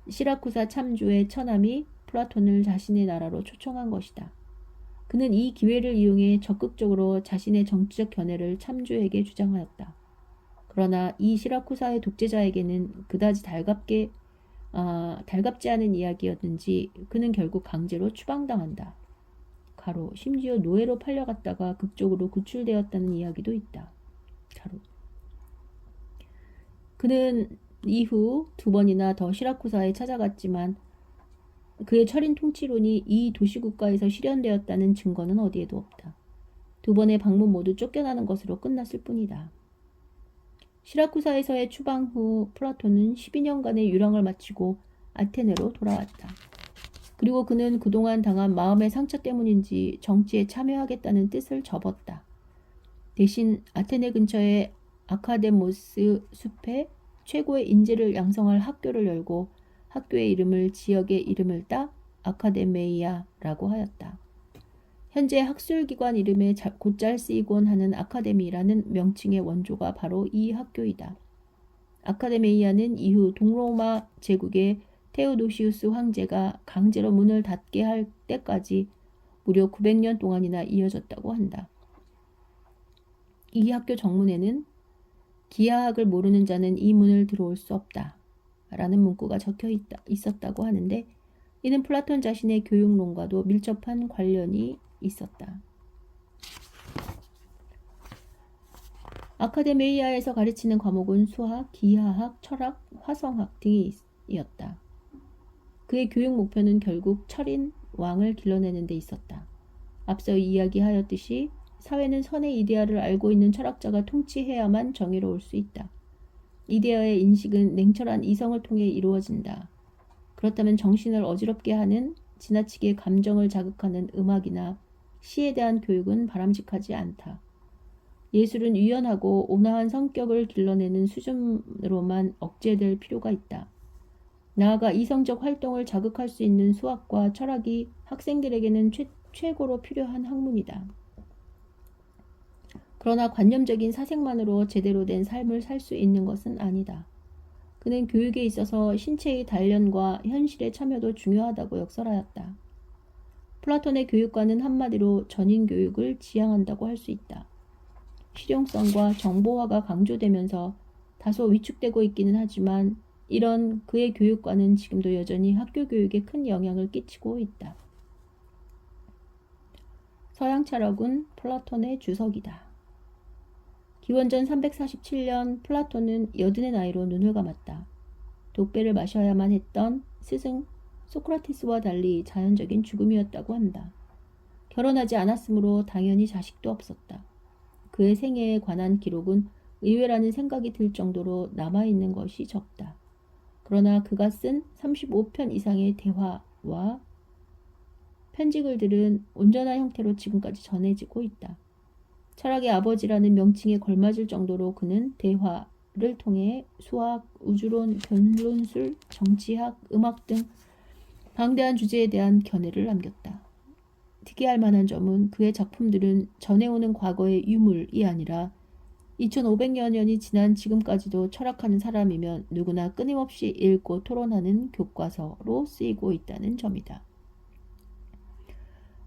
시라쿠사 참주의 처남이 플라톤을 자신의 나라로 초청한 것이다. 그는 이 기회를 이용해 적극적으로 자신의 정치적 견해를 참주에게 주장하였다. 그러나 이 시라쿠사의 독재자에게는 그다지 달갑지 않은 이야기였는지 그는 결국 강제로 추방당한다. 가로 심지어 노예로 팔려갔다가 극적으로 구출되었다는 이야기도 있다. 가로. 그는 이후 2번이나 더 시라쿠사에 찾아갔지만 그의 철인 통치론이 이 도시국가에서 실현되었다는 증거는 어디에도 없다. 2번의 방문 모두 쫓겨나는 것으로 끝났을 뿐이다. 시라쿠사에서의 추방 후 플라톤은 12년간의 유랑을 마치고 아테네로 돌아왔다. 그리고 그는 그동안 당한 마음의 상처 때문인지 정치에 참여하겠다는 뜻을 접었다. 대신 아테네 근처의 아카데모스 숲에 최고의 인재를 양성할 학교를 열고 학교의 이름을 지역의 이름을 따 아카데메이아라고 하였다. 현재 학술기관 이름에 곧잘 쓰이곤 하는 아카데미라는 명칭의 원조가 바로 이 학교이다. 아카데메이아는 이후 동로마 제국의 테오도시우스 황제가 강제로 문을 닫게 할 때까지 무려 900년 동안이나 이어졌다고 한다. 이 학교 정문에는 기하학을 모르는 자는 이 문을 들어올 수 없다 라는 문구가 적혀 있었다고 하는데 이는 플라톤 자신의 교육론과도 밀접한 관련이 있었다. 아카데메이아에서 가르치는 과목은 수학, 기하학, 철학, 화성학 등이었다. 그의 교육 목표는 결국 철인, 왕을 길러내는 데 있었다. 앞서 이야기하였듯이 사회는 선의 이데아를 알고 있는 철학자가 통치해야만 정의로울 수 있다. 이데아의 인식은 냉철한 이성을 통해 이루어진다. 그렇다면 정신을 어지럽게 하는 지나치게 감정을 자극하는 음악이나 시에 대한 교육은 바람직하지 않다. 예술은 유연하고 온화한 성격을 길러내는 수준으로만 억제될 필요가 있다. 나아가 이성적 활동을 자극할 수 있는 수학과 철학이 학생들에게는 최고로 필요한 학문이다. 그러나 관념적인 사색만으로 제대로 된 삶을 살 수 있는 것은 아니다. 그는 교육에 있어서 신체의 단련과 현실의 참여도 중요하다고 역설하였다. 플라톤의 교육과는 한마디로 전인교육을 지향한다고 할 수 있다. 실용성과 정보화가 강조되면서 다소 위축되고 있기는 하지만 이런 그의 교육과는 지금도 여전히 학교 교육에 큰 영향을 끼치고 있다. 서양 철학은 플라톤의 주석이다. 기원전 347년 플라톤은 80의 나이로 눈을 감았다. 독배를 마셔야만 했던 스승 소크라테스와 달리 자연적인 죽음이었다고 한다. 결혼하지 않았으므로 당연히 자식도 없었다. 그의 생애에 관한 기록은 의외라는 생각이 들 정도로 남아있는 것이 적다. 그러나 그가 쓴 35편 이상의 대화와 편지글들은 온전한 형태로 지금까지 전해지고 있다. 철학의 아버지라는 명칭에 걸맞을 정도로 그는 대화를 통해 수학, 우주론, 변론술, 정치학, 음악 등 방대한 주제에 대한 견해를 남겼다. 특이할 만한 점은 그의 작품들은 전해오는 과거의 유물이 아니라 2500여 년이 지난 지금까지도 철학하는 사람이면 누구나 끊임없이 읽고 토론하는 교과서로 쓰이고 있다는 점이다.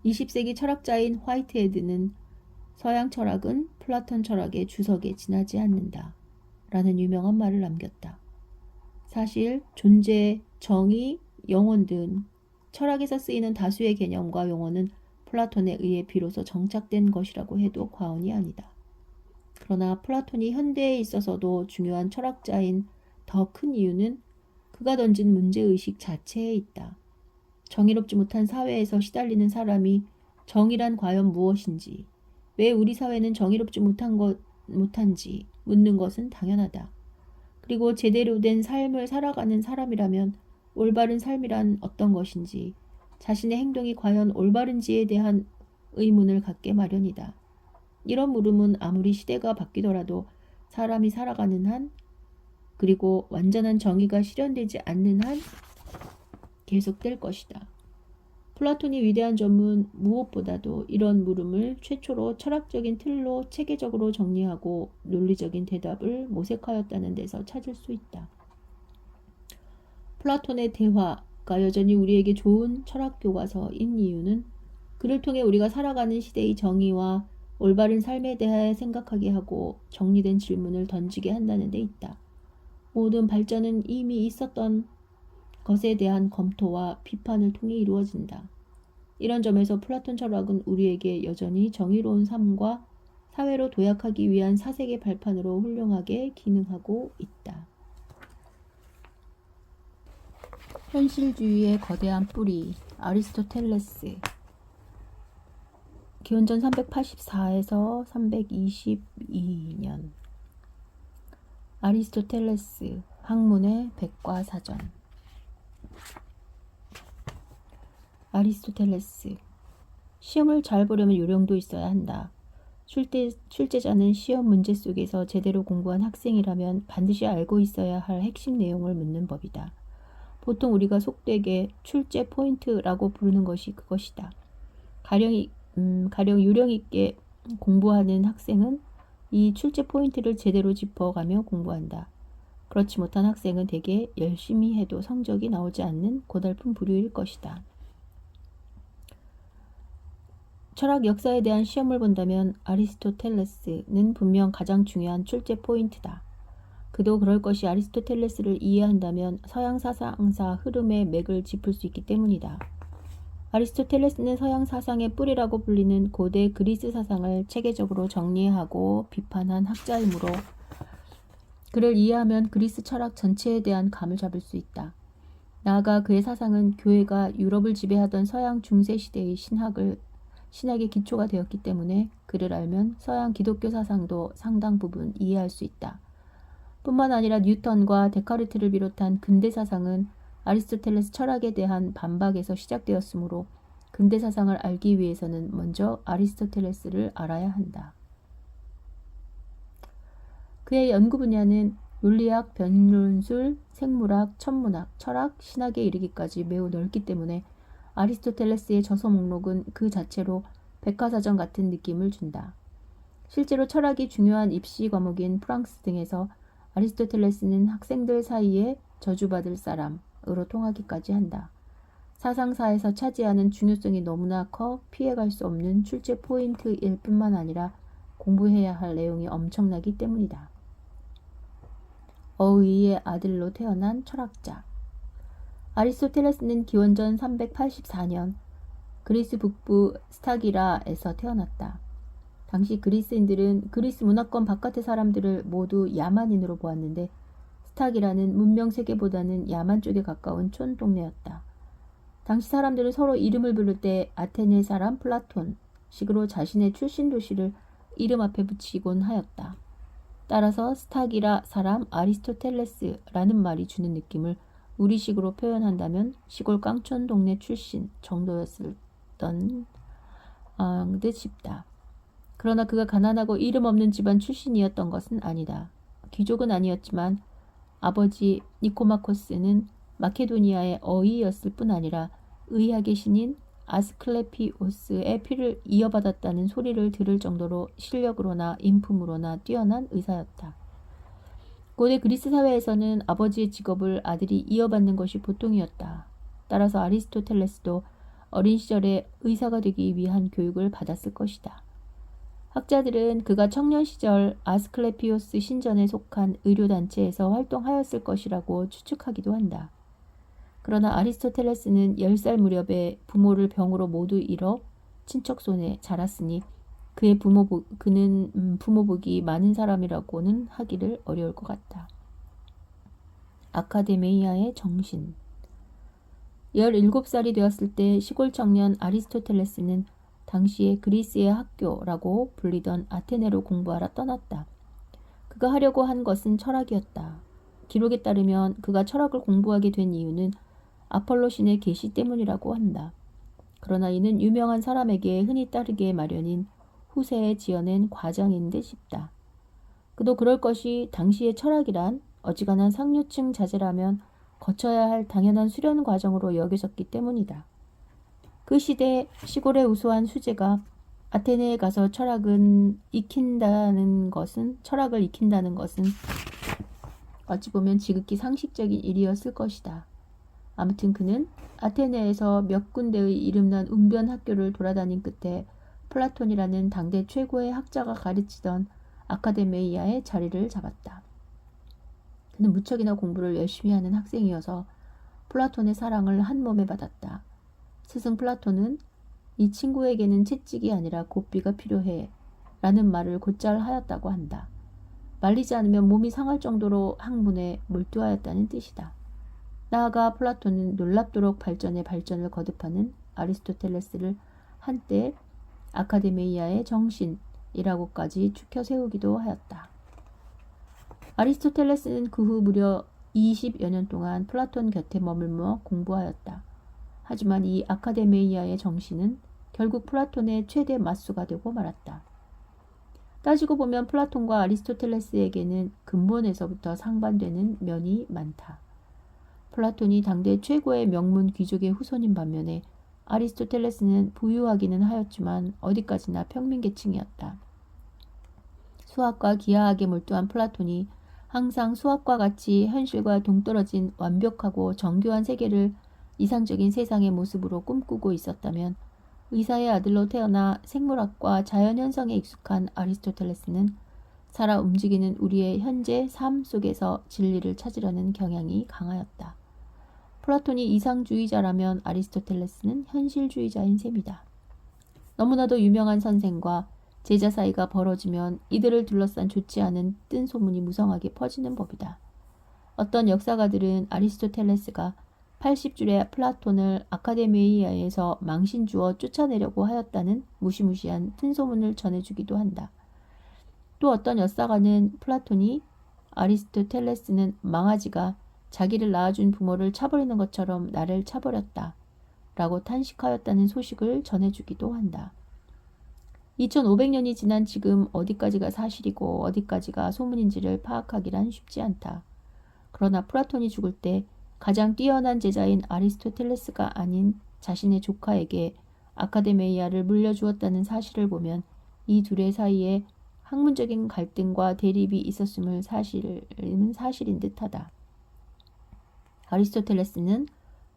20세기 철학자인 화이트헤드는 서양 철학은 플라톤 철학의 주석에 지나지 않는다 라는 유명한 말을 남겼다. 사실 존재, 정의, 영혼 등 철학에서 쓰이는 다수의 개념과 용어는 플라톤에 의해 비로소 정착된 것이라고 해도 과언이 아니다. 그러나 플라톤이 현대에 있어서도 중요한 철학자인 더 큰 이유는 그가 던진 문제의식 자체에 있다. 정의롭지 못한 사회에서 시달리는 사람이 정의란 과연 무엇인지, 왜 우리 사회는 정의롭지 못한지 묻는 것은 당연하다. 그리고 제대로 된 삶을 살아가는 사람이라면 올바른 삶이란 어떤 것인지, 자신의 행동이 과연 올바른지에 대한 의문을 갖게 마련이다. 이런 물음은 아무리 시대가 바뀌더라도 사람이 살아가는 한, 그리고 완전한 정의가 실현되지 않는 한 계속될 것이다. 플라톤이 위대한 점은 무엇보다도 이런 물음을 최초로 철학적인 틀로 체계적으로 정리하고 논리적인 대답을 모색하였다는 데서 찾을 수 있다. 플라톤의 대화가 여전히 우리에게 좋은 철학 교과서인 이유는 그를 통해 우리가 살아가는 시대의 정의와 올바른 삶에 대해 생각하게 하고 정리된 질문을 던지게 한다는 데 있다. 모든 발전은 이미 있었던 것에 대한 검토와 비판을 통해 이루어진다. 이런 점에서 플라톤 철학은 우리에게 여전히 정의로운 삶과 사회로 도약하기 위한 사색의 발판으로 훌륭하게 기능하고 있다. 현실주의의 거대한 뿌리, 아리스토텔레스. 기원전 384에서 322년. 아리스토텔레스, 학문의 백과사전. 아리스토텔레스. 시험을 잘 보려면 요령도 있어야 한다. 출제자는 시험 문제 속에서 제대로 공부한 학생이라면 반드시 알고 있어야 할 핵심 내용을 묻는 법이다. 보통 우리가 속되게 출제 포인트라고 부르는 것이 그것이다. 가령 요령 있게 공부하는 학생은 이 출제 포인트를 제대로 짚어가며 공부한다. 그렇지 못한 학생은 대개 열심히 해도 성적이 나오지 않는 고달픈 부류일 것이다. 철학 역사에 대한 시험을 본다면 아리스토텔레스는 분명 가장 중요한 출제 포인트다. 그도 그럴 것이 아리스토텔레스를 이해한다면 서양 사상사 흐름의 맥을 짚을 수 있기 때문이다. 아리스토텔레스는 서양 사상의 뿌리라고 불리는 고대 그리스 사상을 체계적으로 정리하고 비판한 학자이므로 그를 이해하면 그리스 철학 전체에 대한 감을 잡을 수 있다. 나아가 그의 사상은 교회가 유럽을 지배하던 서양 중세 시대의 신학의 기초가 되었기 때문에 그를 알면 서양 기독교 사상도 상당 부분 이해할 수 있다. 뿐만 아니라 뉴턴과 데카르트를 비롯한 근대 사상은 아리스토텔레스 철학에 대한 반박에서 시작되었으므로 근대 사상을 알기 위해서는 먼저 아리스토텔레스를 알아야 한다. 그의 연구 분야는 논리학, 변론술, 생물학, 천문학, 철학, 신학에 이르기까지 매우 넓기 때문에 아리스토텔레스의 저서 목록은 그 자체로 백과사전 같은 느낌을 준다. 실제로 철학이 중요한 입시 과목인 프랑스 등에서 아리스토텔레스는 학생들 사이에 저주받을 사람으로 통하기까지 한다. 사상사에서 차지하는 중요성이 너무나 커 피해갈 수 없는 출제 포인트일 뿐만 아니라 공부해야 할 내용이 엄청나기 때문이다. 어의의 아들로 태어난 철학자. 아리스토텔레스는 기원전 384년 그리스 북부 스타기라에서 태어났다. 당시 그리스인들은 그리스 문화권 바깥의 사람들을 모두 야만인으로 보았는데 스타기라는 문명 세계보다는 야만 쪽에 가까운 촌 동네였다. 당시 사람들은 서로 이름을 부를 때 아테네 사람 플라톤 식으로 자신의 출신 도시를 이름 앞에 붙이곤 하였다. 따라서 스타기라 사람 아리스토텔레스라는 말이 주는 느낌을 우리식으로 표현한다면 시골 깡촌 동네 출신 정도였던 듯 싶다. 그러나 그가 가난하고 이름 없는 집안 출신이었던 것은 아니다. 귀족은 아니었지만 아버지 니코마코스는 마케도니아의 어이였을 뿐 아니라 의학의 신인 아스클레피오스의 피를 이어받았다는 소리를 들을 정도로 실력으로나 인품으로나 뛰어난 의사였다. 고대 그리스 사회에서는 아버지의 직업을 아들이 이어받는 것이 보통이었다. 따라서 아리스토텔레스도 어린 시절에 의사가 되기 위한 교육을 받았을 것이다. 학자들은 그가 청년 시절 아스클레피오스 신전에 속한 의료단체에서 활동하였을 것이라고 추측하기도 한다. 그러나 아리스토텔레스는 10살 무렵에 부모를 병으로 모두 잃어 친척 손에 자랐으니 그는 부모복이 많은 사람이라고는 하기를 어려울 것 같다. 아카데메이아의 정신. 17살이 되었을 때 시골 청년 아리스토텔레스는 당시에 그리스의 학교라고 불리던 아테네로 공부하러 떠났다. 그가 하려고 한 것은 철학이었다. 기록에 따르면 그가 철학을 공부하게 된 이유는 아폴로 신의 계시 때문이라고 한다. 그러나 이는 유명한 사람에게 흔히 따르게 마련인 후세에 지어낸 과장인 듯 싶다. 그도 그럴 것이 당시의 철학이란 어지간한 상류층 자제라면 거쳐야 할 당연한 수련 과정으로 여겨졌기 때문이다. 그 시대 시골의 우수한 수재가 아테네에 가서 철학을 익힌다는 것은 어찌 보면 지극히 상식적인 일이었을 것이다. 아무튼 그는 아테네에서 몇 군데의 이름난 웅변 학교를 돌아다닌 끝에 플라톤이라는 당대 최고의 학자가 가르치던 아카데메이아에 자리를 잡았다. 그는 무척이나 공부를 열심히 하는 학생이어서 플라톤의 사랑을 한 몸에 받았다. 스승 플라톤은 이 친구에게는 채찍이 아니라 고삐가 필요해 라는 말을 곧잘 하였다고 한다. 말리지 않으면 몸이 상할 정도로 학문에 몰두하였다는 뜻이다. 나아가 플라톤은 놀랍도록 발전에 발전을 거듭하는 아리스토텔레스를 한때 아카데메이아의 정신이라고까지 추켜 세우기도 하였다. 아리스토텔레스는 그 후 무려 20여 년 동안 플라톤 곁에 머물며 공부하였다. 하지만 이 아카데메이아의 정신은 결국 플라톤의 최대 맞수가 되고 말았다. 따지고 보면 플라톤과 아리스토텔레스에게는 근본에서부터 상반되는 면이 많다. 플라톤이 당대 최고의 명문 귀족의 후손인 반면에 아리스토텔레스는 부유하기는 하였지만 어디까지나 평민계층이었다. 수학과 기하학에 몰두한 플라톤이 항상 수학과 같이 현실과 동떨어진 완벽하고 정교한 세계를 이상적인 세상의 모습으로 꿈꾸고 있었다면 의사의 아들로 태어나 생물학과 자연현상에 익숙한 아리스토텔레스는 살아 움직이는 우리의 현재 삶 속에서 진리를 찾으려는 경향이 강하였다. 플라톤이 이상주의자라면 아리스토텔레스는 현실주의자인 셈이다. 너무나도 유명한 선생과 제자 사이가 벌어지면 이들을 둘러싼 좋지 않은 뜬 소문이 무성하게 퍼지는 법이다. 어떤 역사가들은 아리스토텔레스가 80줄의 플라톤을 아카데메이아에서 망신 주어 쫓아내려고 하였다는 무시무시한 뜬소문을 전해주기도 한다. 또 어떤 역사가는 플라톤이 아리스토텔레스는 망아지가 자기를 낳아준 부모를 차버리는 것처럼 나를 차버렸다 라고 탄식하였다는 소식을 전해주기도 한다. 2500년이 지난 지금 어디까지가 사실이고 어디까지가 소문인지를 파악하기란 쉽지 않다. 그러나 플라톤이 죽을 때 가장 뛰어난 제자인 아리스토텔레스가 아닌 자신의 조카에게 아카데메이아를 물려주었다는 사실을 보면 이 둘의 사이에 학문적인 갈등과 대립이 있었음을 사실인 듯하다. 아리스토텔레스는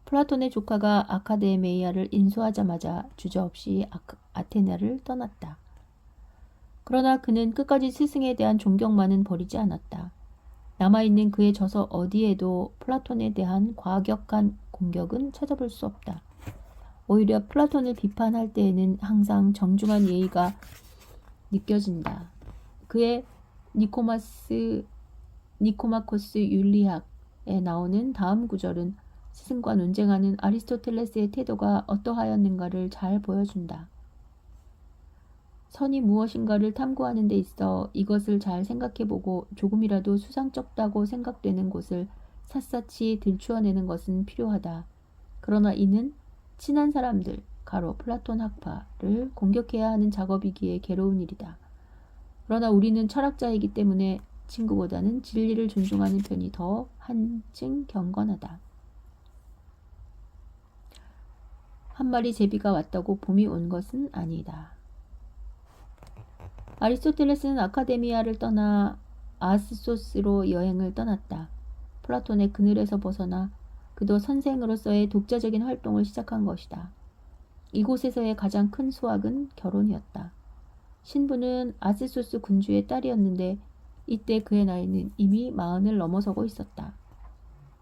플라톤의 조카가 아카데메이아를 인수하자마자 주저없이 아테네를 떠났다. 그러나 그는 끝까지 스승에 대한 존경만은 버리지 않았다. 남아있는 그의 저서 어디에도 플라톤에 대한 과격한 공격은 찾아볼 수 없다. 오히려 플라톤을 비판할 때에는 항상 정중한 예의가 느껴진다. 그의 니코마코스 윤리학에 나오는 다음 구절은 스승과 논쟁하는 아리스토텔레스의 태도가 어떠하였는가를 잘 보여준다. 선이 무엇인가를 탐구하는 데 있어 이것을 잘 생각해보고 조금이라도 수상쩍다고 생각되는 곳을 샅샅이 들추어내는 것은 필요하다. 그러나 이는 친한 사람들, 가로 플라톤 학파를 공격해야 하는 작업이기에 괴로운 일이다. 그러나 우리는 철학자이기 때문에 친구보다는 진리를 존중하는 편이 더 한층 경건하다. 한 마리 제비가 왔다고 봄이 온 것은 아니다. 아리스토텔레스는 아카데미아를 떠나 아스소스로 여행을 떠났다. 플라톤의 그늘에서 벗어나 그도 선생으로서의 독자적인 활동을 시작한 것이다. 이곳에서의 가장 큰 수확은 결혼이었다. 신부는 아스소스 군주의 딸이었는데 이때 그의 나이는 이미 40을 넘어서고 있었다.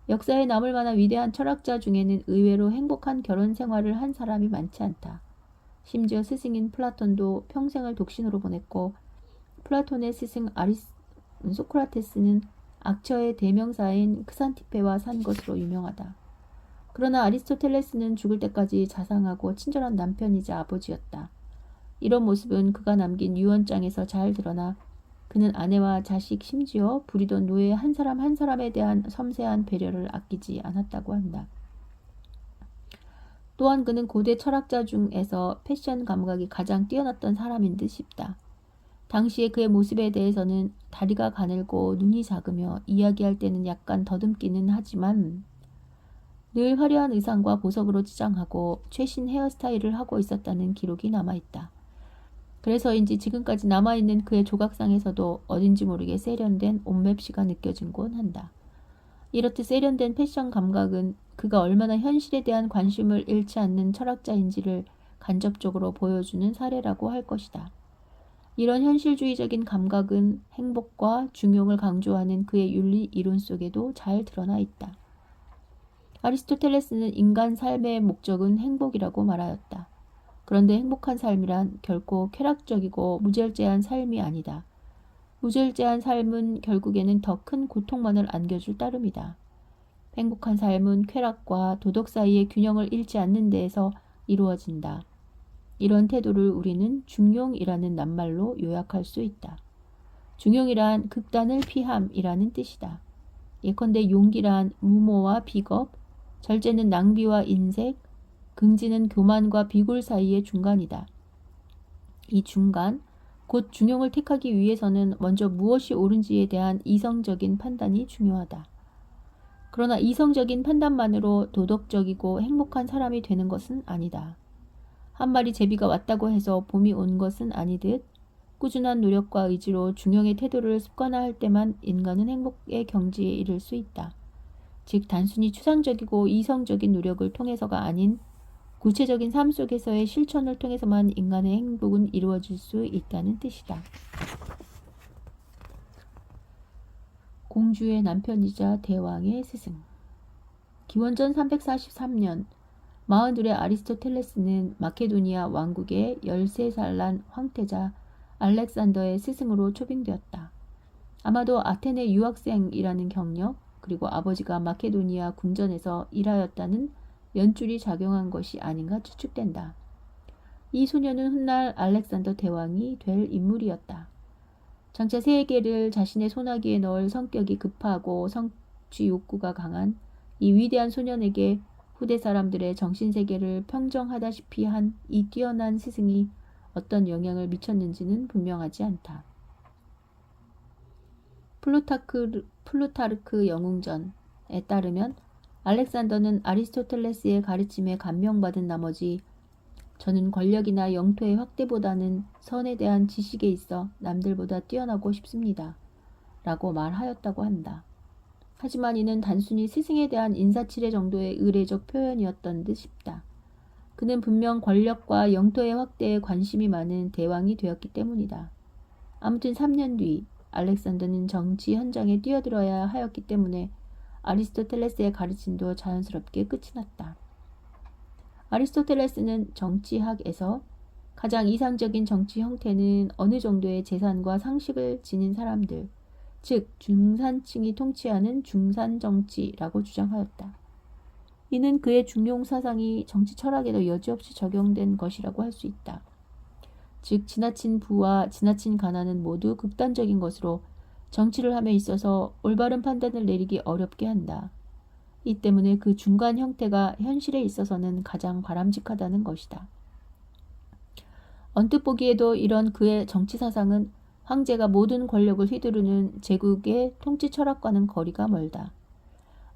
역사에 남을 만한 위대한 철학자 중에는 의외로 행복한 결혼 생활을 한 사람이 많지 않다. 심지어 스승인 플라톤도 평생을 독신으로 보냈고 플라톤의 스승 소크라테스는 악처의 대명사인 크산티페와 산 것으로 유명하다. 그러나 아리스토텔레스는 죽을 때까지 자상하고 친절한 남편이자 아버지였다. 이런 모습은 그가 남긴 유언장에서 잘 드러나 그는 아내와 자식 심지어 부리던 노예 한 사람 한 사람에 대한 섬세한 배려를 아끼지 않았다고 한다. 또한 그는 고대 철학자 중에서 패션 감각이 가장 뛰어났던 사람인 듯 싶다. 당시의 그의 모습에 대해서는 다리가 가늘고 눈이 작으며 이야기할 때는 약간 더듬기는 하지만 늘 화려한 의상과 보석으로 치장하고 최신 헤어스타일을 하고 있었다는 기록이 남아있다. 그래서인지 지금까지 남아있는 그의 조각상에서도 어딘지 모르게 세련된 옷맵시가 느껴진곤 한다. 이렇듯 세련된 패션 감각은 그가 얼마나 현실에 대한 관심을 잃지 않는 철학자인지를 간접적으로 보여주는 사례라고 할 것이다. 이런 현실주의적인 감각은 행복과 중용을 강조하는 그의 윤리 이론 속에도 잘 드러나 있다. 아리스토텔레스는 인간 삶의 목적은 행복이라고 말하였다. 그런데 행복한 삶이란 결코 쾌락적이고 무절제한 삶이 아니다. 무절제한 삶은 결국에는 더 큰 고통만을 안겨줄 따름이다. 행복한 삶은 쾌락과 도덕 사이의 균형을 잃지 않는 데에서 이루어진다. 이런 태도를 우리는 중용이라는 낱말로 요약할 수 있다. 중용이란 극단을 피함이라는 뜻이다. 예컨대 용기란 무모와 비겁, 절제는 낭비와 인색, 긍지는 교만과 비굴 사이의 중간이다. 이 중간, 곧 중용을 택하기 위해서는 먼저 무엇이 옳은지에 대한 이성적인 판단이 중요하다. 그러나 이성적인 판단만으로 도덕적이고 행복한 사람이 되는 것은 아니다. 한 마리 제비가 왔다고 해서 봄이 온 것은 아니듯 꾸준한 노력과 의지로 중용의 태도를 습관화할 때만 인간은 행복의 경지에 이를 수 있다. 즉 단순히 추상적이고 이성적인 노력을 통해서가 아닌 구체적인 삶 속에서의 실천을 통해서만 인간의 행복은 이루어질 수 있다는 뜻이다. 공주의 남편이자 대왕의 스승. 기원전 343년 42의 아리스토텔레스는 마케도니아 왕국의 13살 난 황태자 알렉산더의 스승으로 초빙되었다. 아마도 아테네 유학생이라는 경력 그리고 아버지가 마케도니아 궁전에서 일하였다는 연줄이 작용한 것이 아닌가 추측된다. 이 소녀는 훗날 알렉산더 대왕이 될 인물이었다. 장차 세계를 자신의 손아귀에 넣을 성격이 급하고 성취 욕구가 강한 이 위대한 소년에게 후대 사람들의 정신세계를 평정하다시피 한 이 뛰어난 스승이 어떤 영향을 미쳤는지는 분명하지 않다. 플루타르크 영웅전에 따르면 알렉산더는 아리스토텔레스의 가르침에 감명받은 나머지 저는 권력이나 영토의 확대보다는 선에 대한 지식에 있어 남들보다 뛰어나고 싶습니다. 라고 말하였다고 한다. 하지만 이는 단순히 스승에 대한 인사치레 정도의 의례적 표현이었던 듯 싶다. 그는 분명 권력과 영토의 확대에 관심이 많은 대왕이 되었기 때문이다. 아무튼 3년 뒤 알렉산더는 정치 현장에 뛰어들어야 하였기 때문에 아리스토텔레스의 가르침도 자연스럽게 끝이 났다. 아리스토텔레스는 정치학에서 가장 이상적인 정치 형태는 어느 정도의 재산과 상식을 지닌 사람들, 즉 중산층이 통치하는 중산정치라고 주장하였다. 이는 그의 중용 사상이 정치 철학에도 여지없이 적용된 것이라고 할 수 있다. 즉 지나친 부와 지나친 가난은 모두 극단적인 것으로 정치를 함에 있어서 올바른 판단을 내리기 어렵게 한다. 이 때문에 그 중간 형태가 현실에 있어서는 가장 바람직하다는 것이다. 언뜻 보기에도 이런 그의 정치 사상은 황제가 모든 권력을 휘두르는 제국의 통치 철학과는 거리가 멀다.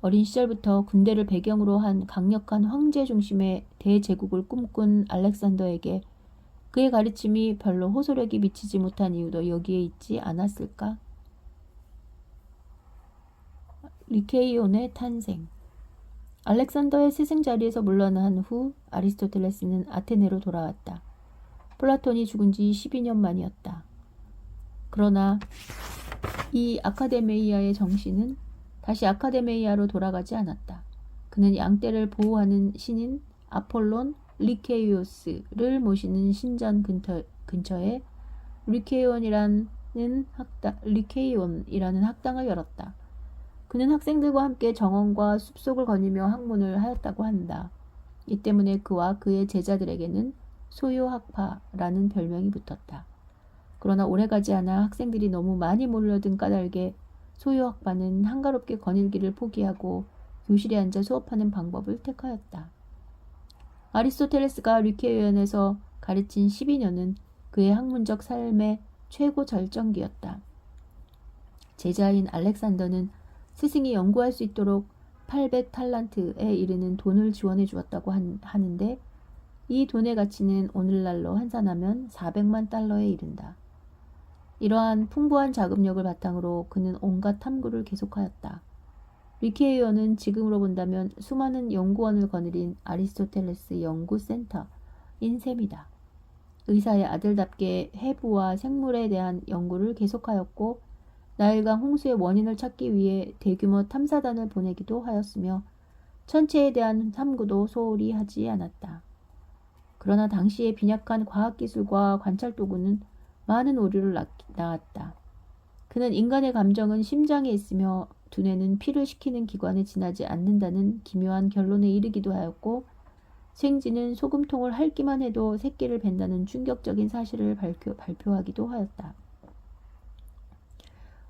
어린 시절부터 군대를 배경으로 한 강력한 황제 중심의 대제국을 꿈꾼 알렉산더에게 그의 가르침이 별로 호소력이 미치지 못한 이유도 여기에 있지 않았을까? 리케이온의 탄생. 알렉산더의 스승 자리에서 물러난 후 아리스토텔레스는 아테네로 돌아왔다. 플라톤이 죽은 지 12년 만이었다. 그러나 이 아카데메이아의 정신은 다시 아카데메이아로 돌아가지 않았다. 그는 양떼를 보호하는 신인 아폴론 리케이오스를 모시는 신전 근처에 리케이온이라는 학당을 열었다. 그는 학생들과 함께 정원과 숲속을 거니며 학문을 하였다고 한다. 이 때문에 그와 그의 제자들에게는 소요학파라는 별명이 붙었다. 그러나 오래가지 않아 학생들이 너무 많이 몰려든 까닭에 소요학파는 한가롭게 거닐기를 포기하고 교실에 앉아 수업하는 방법을 택하였다. 아리스토텔레스가 리케이온에서 가르친 12년은 그의 학문적 삶의 최고 절정기였다. 제자인 알렉산더는 스승이 연구할 수 있도록 800탈란트에 이르는 돈을 지원해 주었다고 하는데 이 돈의 가치는 오늘날로 환산하면 400만 달러에 이른다. 이러한 풍부한 자금력을 바탕으로 그는 온갖 탐구를 계속하였다. 리케이온은 지금으로 본다면 수많은 연구원을 거느린 아리스토텔레스 연구센터인 셈이다. 의사의 아들답게 해부와 생물에 대한 연구를 계속하였고 나일강 홍수의 원인을 찾기 위해 대규모 탐사단을 보내기도 하였으며 천체에 대한 탐구도 소홀히 하지 않았다. 그러나 당시의 빈약한 과학기술과 관찰도구는 많은 오류를 낳았다. 그는 인간의 감정은 심장에 있으며 두뇌는 피를 식히는 기관에 지나지 않는다는 기묘한 결론에 이르기도 하였고 생쥐는 소금통을 핥기만 해도 새끼를 벤다는 충격적인 사실을 발표하기도 하였다.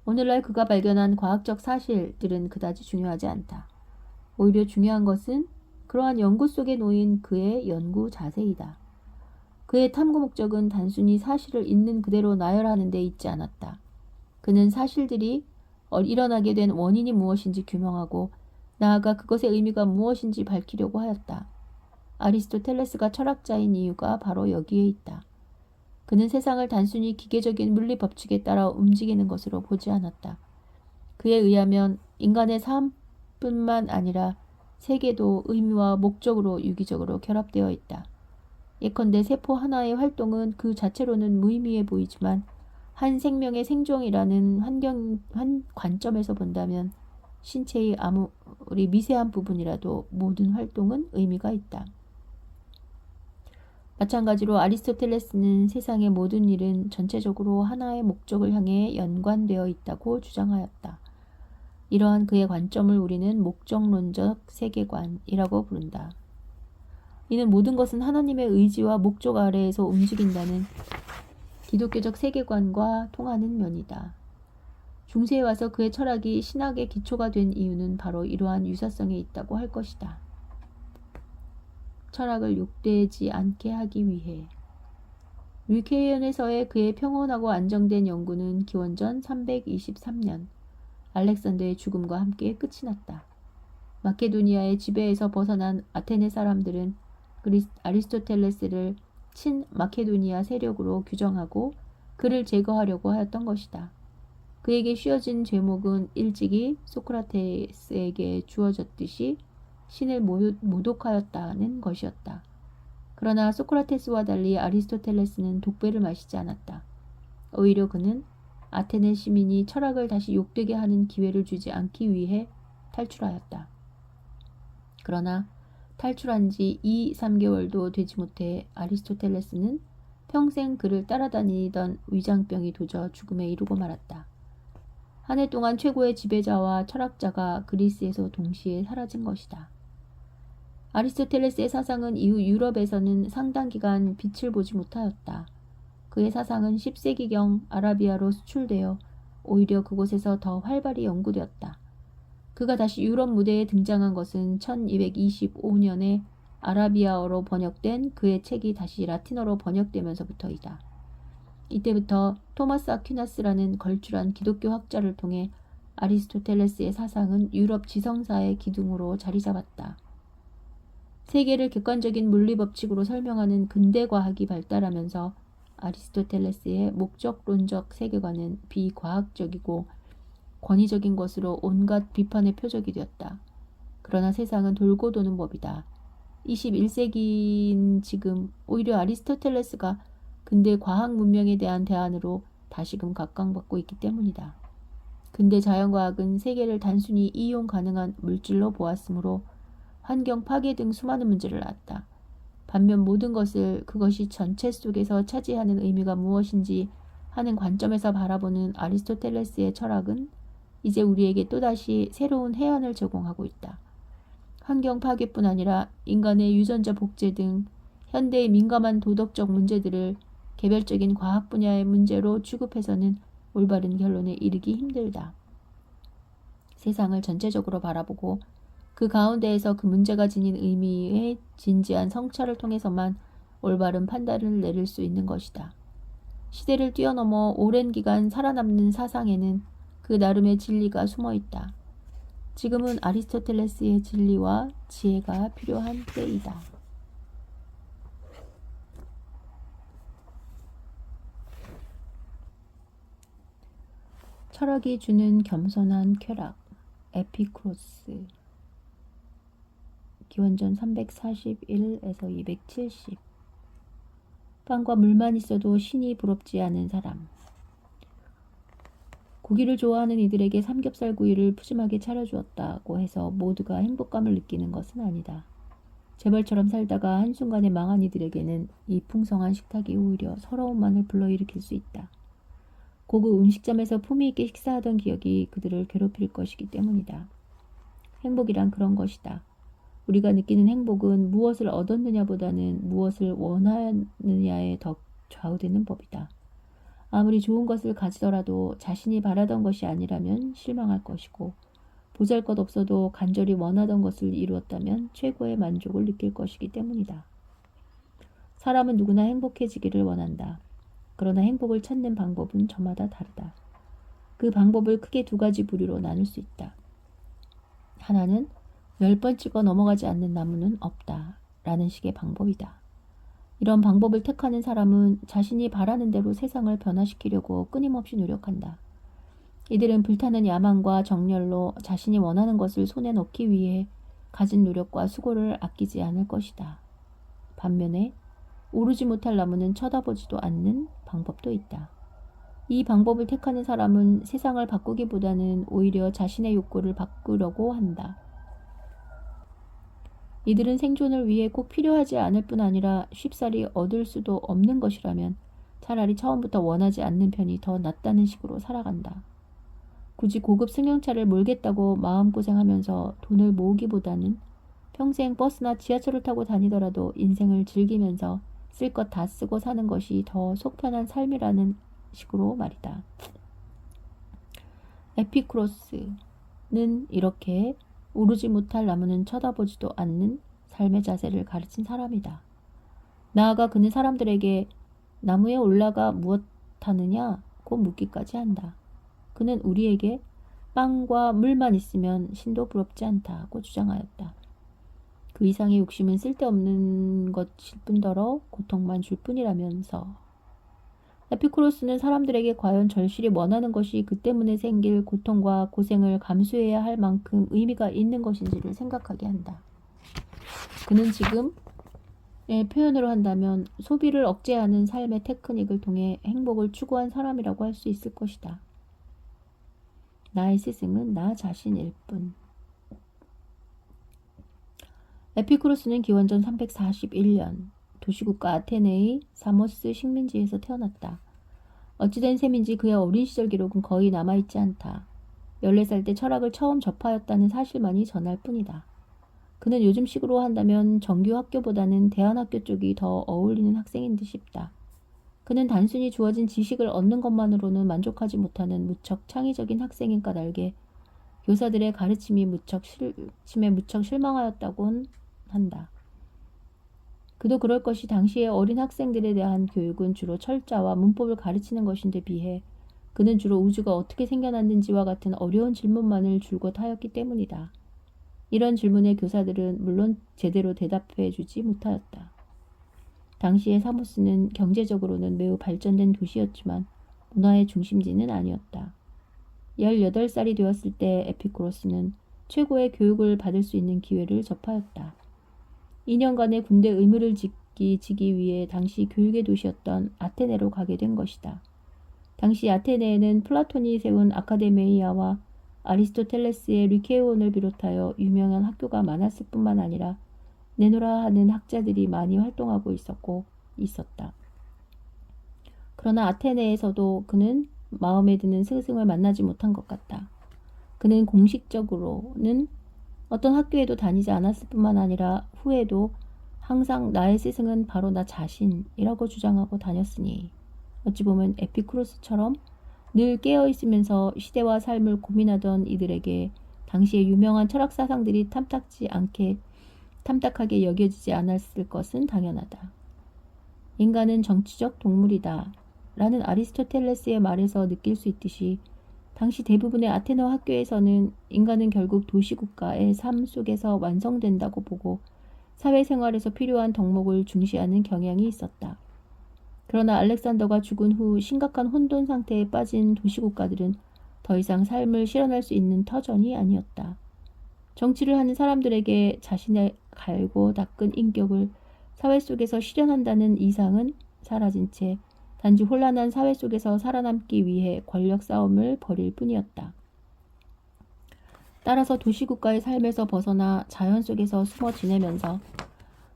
오늘날 그가 발견한 과학적 사실들은 그다지 중요하지 않다. 오히려 중요한 것은 그러한 연구 속에 놓인 그의 연구 자세이다. 그의 탐구 목적은 단순히 사실을 있는 그대로 나열하는 데 있지 않았다. 그는 사실들이 일어나게 된 원인이 무엇인지 규명하고 나아가 그것의 의미가 무엇인지 밝히려고 하였다. 아리스토텔레스가 철학자인 이유가 바로 여기에 있다. 그는 세상을 단순히 기계적인 물리 법칙에 따라 움직이는 것으로 보지 않았다. 그에 의하면 인간의 삶뿐만 아니라 세계도 의미와 목적으로 유기적으로 결합되어 있다. 예컨대 세포 하나의 활동은 그 자체로는 무의미해 보이지만 한 생명의 생존이라는 한 관점에서 본다면 신체의 아무리 미세한 부분이라도 모든 활동은 의미가 있다. 마찬가지로 아리스토텔레스는 세상의 모든 일은 전체적으로 하나의 목적을 향해 연관되어 있다고 주장하였다. 이러한 그의 관점을 우리는 목적론적 세계관이라고 부른다. 이는 모든 것은 하나님의 의지와 목적 아래에서 움직인다는 기독교적 세계관과 통하는 면이다. 중세에 와서 그의 철학이 신학의 기초가 된 이유는 바로 이러한 유사성에 있다고 할 것이다. 철학을 욕되지 않게 하기 위해. 리케이온에서의 그의 평온하고 안정된 연구는 기원전 323년 알렉산더의 죽음과 함께 끝이 났다. 마케도니아의 지배에서 벗어난 아테네 사람들은 아리스토텔레스를 친마케도니아 세력으로 규정하고 그를 제거하려고 하였던 것이다. 그에게 씌워진 죄목은 일찍이 소크라테스에게 주어졌듯이 신을 모독하였다는 것이었다. 그러나 소크라테스와 달리 아리스토텔레스는 독배를 마시지 않았다. 오히려 그는 아테네 시민이 철학을 다시 욕되게 하는 기회를 주지 않기 위해 탈출하였다. 그러나 탈출한 지 2-3개월도 되지 못해 아리스토텔레스는 평생 그를 따라다니던 위장병이 도져 죽음에 이르고 말았다. 한 해 동안 최고의 지배자와 철학자가 그리스에서 동시에 사라진 것이다. 아리스토텔레스의 사상은 이후 유럽에서는 상당 기간 빛을 보지 못하였다. 그의 사상은 10세기경 아라비아로 수출되어 오히려 그곳에서 더 활발히 연구되었다. 그가 다시 유럽 무대에 등장한 것은 1225년에 아라비아어로 번역된 그의 책이 다시 라틴어로 번역되면서부터이다. 이때부터 토마스 아퀴나스라는 걸출한 기독교 학자를 통해 아리스토텔레스의 사상은 유럽 지성사의 기둥으로 자리 잡았다. 세계를 객관적인 물리 법칙으로 설명하는 근대 과학이 발달하면서 아리스토텔레스의 목적론적 세계관은 비과학적이고 권위적인 것으로 온갖 비판의 표적이 되었다. 그러나 세상은 돌고 도는 법이다. 21세기인 지금 오히려 아리스토텔레스가 근대 과학 문명에 대한 대안으로 다시금 각광받고 있기 때문이다. 근대 자연과학은 세계를 단순히 이용 가능한 물질로 보았으므로 환경 파괴 등 수많은 문제를 낳았다. 반면 모든 것을 그것이 전체 속에서 차지하는 의미가 무엇인지 하는 관점에서 바라보는 아리스토텔레스의 철학은 이제 우리에게 또다시 새로운 해안을 제공하고 있다. 환경 파괴뿐 아니라 인간의 유전자 복제 등 현대의 민감한 도덕적 문제들을 개별적인 과학 분야의 문제로 취급해서는 올바른 결론에 이르기 힘들다. 세상을 전체적으로 바라보고 그 가운데에서 그 문제가 지닌 의미의 진지한 성찰을 통해서만 올바른 판단을 내릴 수 있는 것이다. 시대를 뛰어넘어 오랜 기간 살아남는 사상에는 그 나름의 진리가 숨어 있다. 지금은 아리스토텔레스의 진리와 지혜가 필요한 때이다. 철학이 주는 겸손한 쾌락. 에피쿠로스. 기원전 341에서 270. 빵과 물만 있어도 신이 부럽지 않은 사람. 고기를 좋아하는 이들에게 삼겹살 구이를 푸짐하게 차려주었다고 해서 모두가 행복감을 느끼는 것은 아니다. 재벌처럼 살다가 한순간에 망한 이들에게는 이 풍성한 식탁이 오히려 서러움만을 불러일으킬 수 있다. 고급 음식점에서 품위 있게 식사하던 기억이 그들을 괴롭힐 것이기 때문이다. 행복이란 그런 것이다. 우리가 느끼는 행복은 무엇을 얻었느냐보다는 무엇을 원하느냐에 더 좌우되는 법이다. 아무리 좋은 것을 가지더라도 자신이 바라던 것이 아니라면 실망할 것이고 보잘것없어도 간절히 원하던 것을 이루었다면 최고의 만족을 느낄 것이기 때문이다. 사람은 누구나 행복해지기를 원한다. 그러나 행복을 찾는 방법은 저마다 다르다. 그 방법을 크게 두 가지 부류로 나눌 수 있다. 하나는 10번 찍어 넘어가지 않는 나무는 없다 라는 식의 방법이다. 이런 방법을 택하는 사람은 자신이 바라는 대로 세상을 변화시키려고 끊임없이 노력한다. 이들은 불타는 야망과 정열로 자신이 원하는 것을 손에 넣기 위해 가진 노력과 수고를 아끼지 않을 것이다. 반면에 오르지 못할 나무는 쳐다보지도 않는 방법도 있다. 이 방법을 택하는 사람은 세상을 바꾸기보다는 오히려 자신의 욕구를 바꾸려고 한다. 이들은 생존을 위해 꼭 필요하지 않을 뿐 아니라 쉽사리 얻을 수도 없는 것이라면 차라리 처음부터 원하지 않는 편이 더 낫다는 식으로 살아간다. 굳이 고급 승용차를 몰겠다고 마음고생하면서 돈을 모으기보다는 평생 버스나 지하철을 타고 다니더라도 인생을 즐기면서 쓸 것 다 쓰고 사는 것이 더 속편한 삶이라는 식으로 말이다. 에피쿠로스는 이렇게 오르지 못할 나무는 쳐다보지도 않는 삶의 자세를 가르친 사람이다. 나아가 그는 사람들에게 나무에 올라가 무엇하느냐고 묻기까지 한다. 그는 우리에게 빵과 물만 있으면 신도 부럽지 않다고 주장하였다. 그 이상의 욕심은 쓸데없는 것일 뿐더러 고통만 줄 뿐이라면서. 에피쿠로스는 사람들에게 과연 절실히 원하는 것이 그 때문에 생길 고통과 고생을 감수해야 할 만큼 의미가 있는 것인지를 생각하게 한다. 그는 지금의 표현으로 한다면 소비를 억제하는 삶의 테크닉을 통해 행복을 추구한 사람이라고 할 수 있을 것이다. 나의 스승은 나 자신일 뿐. 에피쿠로스는 기원전 341년 도시국가 아테네의 사모스 식민지에서 태어났다. 어찌된 셈인지 그의 어린 시절 기록은 거의 남아있지 않다. 14살 때 철학을 처음 접하였다는 사실만이 전할 뿐이다. 그는 요즘식으로 한다면 정규 학교보다는 대안학교 쪽이 더 어울리는 학생인 듯 싶다. 그는 단순히 주어진 지식을 얻는 것만으로는 만족하지 못하는 무척 창의적인 학생인 까닭에 교사들의 가르침에 무척 실망하였다곤 한다. 그도 그럴 것이 당시의 어린 학생들에 대한 교육은 주로 철자와 문법을 가르치는 것인데 비해 그는 주로 우주가 어떻게 생겨났는지와 같은 어려운 질문만을 줄곧 하였기 때문이다. 이런 질문에 교사들은 물론 제대로 대답해 주지 못하였다. 당시의 사모스는 경제적으로는 매우 발전된 도시였지만 문화의 중심지는 아니었다. 18살이 되었을 때 에피쿠로스는 최고의 교육을 받을 수 있는 기회를 접하였다. 2년간의 군대 의무를 지기 위해 당시 교육의 도시였던 아테네로 가게 된 것이다. 당시 아테네에는 플라톤이 세운 아카데메이아와 아리스토텔레스의 리케온을 비롯하여 유명한 학교가 많았을 뿐만 아니라 네노라 하는 학자들이 많이 활동하고 있었다. 그러나 아테네에서도 그는 마음에 드는 스승을 만나지 못한 것 같다. 그는 공식적으로는 어떤 학교에도 다니지 않았을 뿐만 아니라 후에도 항상 나의 스승은 바로 나 자신이라고 주장하고 다녔으니 어찌 보면 에피쿠로스처럼 늘 깨어있으면서 시대와 삶을 고민하던 이들에게 당시의 유명한 철학 사상들이 탐탁하게 여겨지지 않았을 것은 당연하다. 인간은 정치적 동물이다 라는 아리스토텔레스의 말에서 느낄 수 있듯이 당시 대부분의 아테네 학교에서는 인간은 결국 도시국가의 삶 속에서 완성된다고 보고 사회생활에서 필요한 덕목을 중시하는 경향이 있었다. 그러나 알렉산더가 죽은 후 심각한 혼돈 상태에 빠진 도시국가들은 더 이상 삶을 실현할 수 있는 터전이 아니었다. 정치를 하는 사람들에게 자신의 갈고 닦은 인격을 사회 속에서 실현한다는 이상은 사라진 채 단지 혼란한 사회 속에서 살아남기 위해 권력 싸움을 벌일 뿐이었다. 따라서 도시국가의 삶에서 벗어나 자연 속에서 숨어 지내면서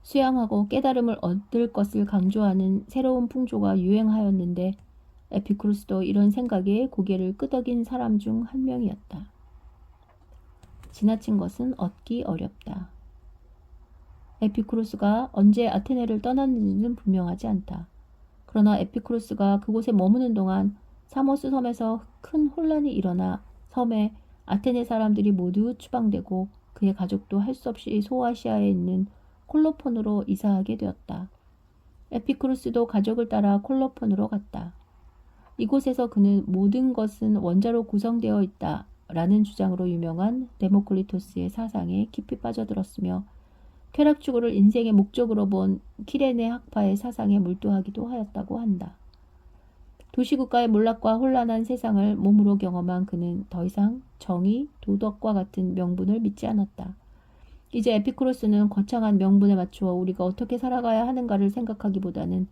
수양하고 깨달음을 얻을 것을 강조하는 새로운 풍조가 유행하였는데 에피쿠로스도 이런 생각에 고개를 끄덕인 사람 중 한 명이었다. 지나친 것은 얻기 어렵다. 에피쿠로스가 언제 아테네를 떠났는지는 분명하지 않다. 그러나 에피쿠로스가 그곳에 머무는 동안 사모스 섬에서 큰 혼란이 일어나 섬에 아테네 사람들이 모두 추방되고 그의 가족도 할 수 없이 소아시아에 있는 콜로폰으로 이사하게 되었다. 에피쿠로스도 가족을 따라 콜로폰으로 갔다. 이곳에서 그는 모든 것은 원자로 구성되어 있다 라는 주장으로 유명한 데모크리토스의 사상에 깊이 빠져들었으며 쾌락 추구를 인생의 목적으로 본 키레네 학파의 사상에 몰두하기도 하였다고 한다. 도시국가의 몰락과 혼란한 세상을 몸으로 경험한 그는 더 이상 정의, 도덕과 같은 명분을 믿지 않았다. 이제 에피쿠로스는 거창한 명분에 맞추어 우리가 어떻게 살아가야 하는가를 생각하기보다는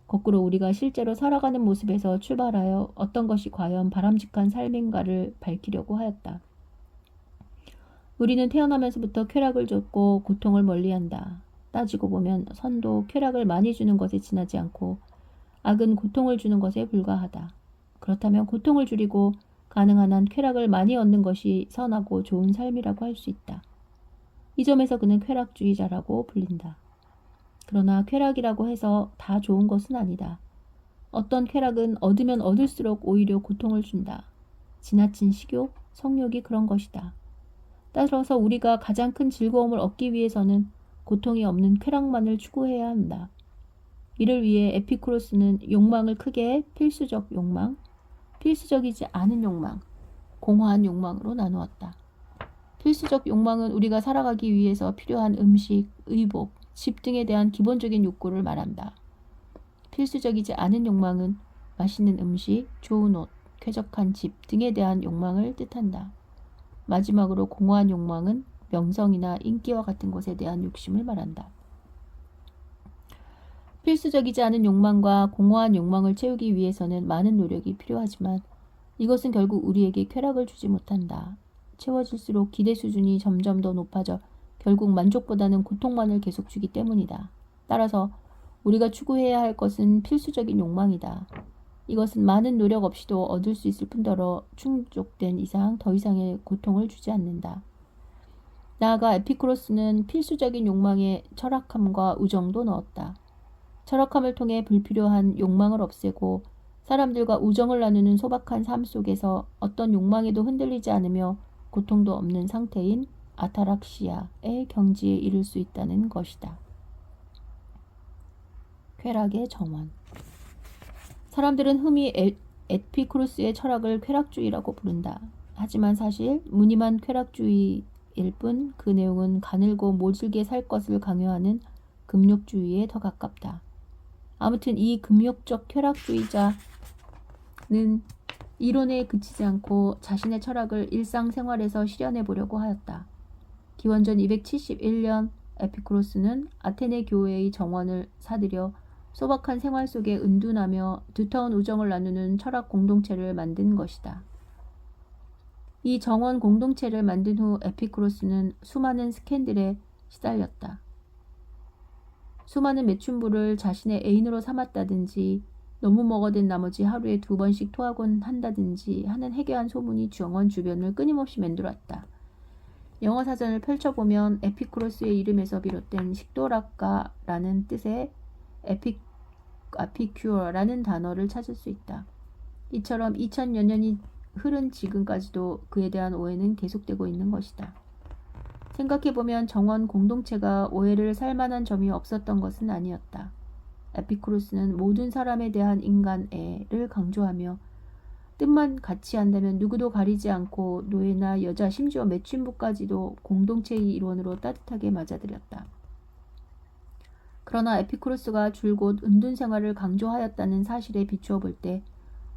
거꾸로 우리가 실제로 살아가는 모습에서 출발하여 어떤 것이 과연 바람직한 삶인가를 밝히려고 하였다. 우리는 태어나면서부터 쾌락을 줬고 고통을 멀리한다. 따지고 보면 선도 쾌락을 많이 주는 것에 지나지 않고 악은 고통을 주는 것에 불과하다. 그렇다면 고통을 줄이고 가능한 한 쾌락을 많이 얻는 것이 선하고 좋은 삶이라고 할 수 있다. 이 점에서 그는 쾌락주의자라고 불린다. 그러나 쾌락이라고 해서 다 좋은 것은 아니다. 어떤 쾌락은 얻으면 얻을수록 오히려 고통을 준다. 지나친 식욕, 성욕이 그런 것이다. 따라서 우리가 가장 큰 즐거움을 얻기 위해서는 고통이 없는 쾌락만을 추구해야 한다. 이를 위해 에피쿠로스는 욕망을 크게 필수적 욕망, 필수적이지 않은 욕망, 공허한 욕망으로 나누었다. 필수적 욕망은 우리가 살아가기 위해서 필요한 음식, 의복, 집 등에 대한 기본적인 욕구를 말한다. 필수적이지 않은 욕망은 맛있는 음식, 좋은 옷, 쾌적한 집 등에 대한 욕망을 뜻한다. 마지막으로 공허한 욕망은 명성이나 인기와 같은 것에 대한 욕심을 말한다. 필수적이지 않은 욕망과 공허한 욕망을 채우기 위해서는 많은 노력이 필요하지만 이것은 결국 우리에게 쾌락을 주지 못한다. 채워질수록 기대 수준이 점점 더 높아져 결국 만족보다는 고통만을 계속 주기 때문이다. 따라서 우리가 추구해야 할 것은 필수적인 욕망이다. 이것은 많은 노력 없이도 얻을 수 있을 뿐더러 충족된 이상 더 이상의 고통을 주지 않는다. 나아가 에피쿠로스는 필수적인 욕망에 철학함과 우정도 넣었다. 철학함을 통해 불필요한 욕망을 없애고 사람들과 우정을 나누는 소박한 삶 속에서 어떤 욕망에도 흔들리지 않으며 고통도 없는 상태인 아타락시아의 경지에 이를 수 있다는 것이다. 쾌락의 정원. 사람들은 흠이 에피쿠로스의 철학을 쾌락주의라고 부른다. 하지만 사실 무늬만 쾌락주의일 뿐 그 내용은 가늘고 모질게 살 것을 강요하는 금욕주의에 더 가깝다. 아무튼 이 금욕적 쾌락주의자는 이론에 그치지 않고 자신의 철학을 일상생활에서 실현해 보려고 하였다. 기원전 271년 에피쿠로스는 아테네 교회의 정원을 사들여 소박한 생활 속에 은둔하며 두터운 우정을 나누는 철학 공동체를 만든 것이다. 이 정원 공동체를 만든 후 에피쿠로스는 수많은 스캔들에 시달렸다. 수많은 매춘부를 자신의 애인으로 삼았다든지 너무 먹어댄 나머지 하루에 2번씩 토하곤 한다든지 하는 해괴한 소문이 정원 주변을 끊임없이 맴돌았다. 영어 사전을 펼쳐보면 에피쿠로스의 이름에서 비롯된 식도락가라는 뜻의 아피큐어라는 단어를 찾을 수 있다. 이처럼 2000여 년이 흐른 지금까지도 그에 대한 오해는 계속되고 있는 것이다. 생각해보면 정원 공동체가 오해를 살 만한 점이 없었던 것은 아니었다. 에피쿠로스는 모든 사람에 대한 인간애를 강조하며 뜻만 같이 한다면 누구도 가리지 않고 노예나 여자 심지어 매춘부까지도 공동체의 일원으로 따뜻하게 맞아들였다. 그러나 에피쿠로스가 줄곧 은둔 생활을 강조하였다는 사실에 비추어 볼 때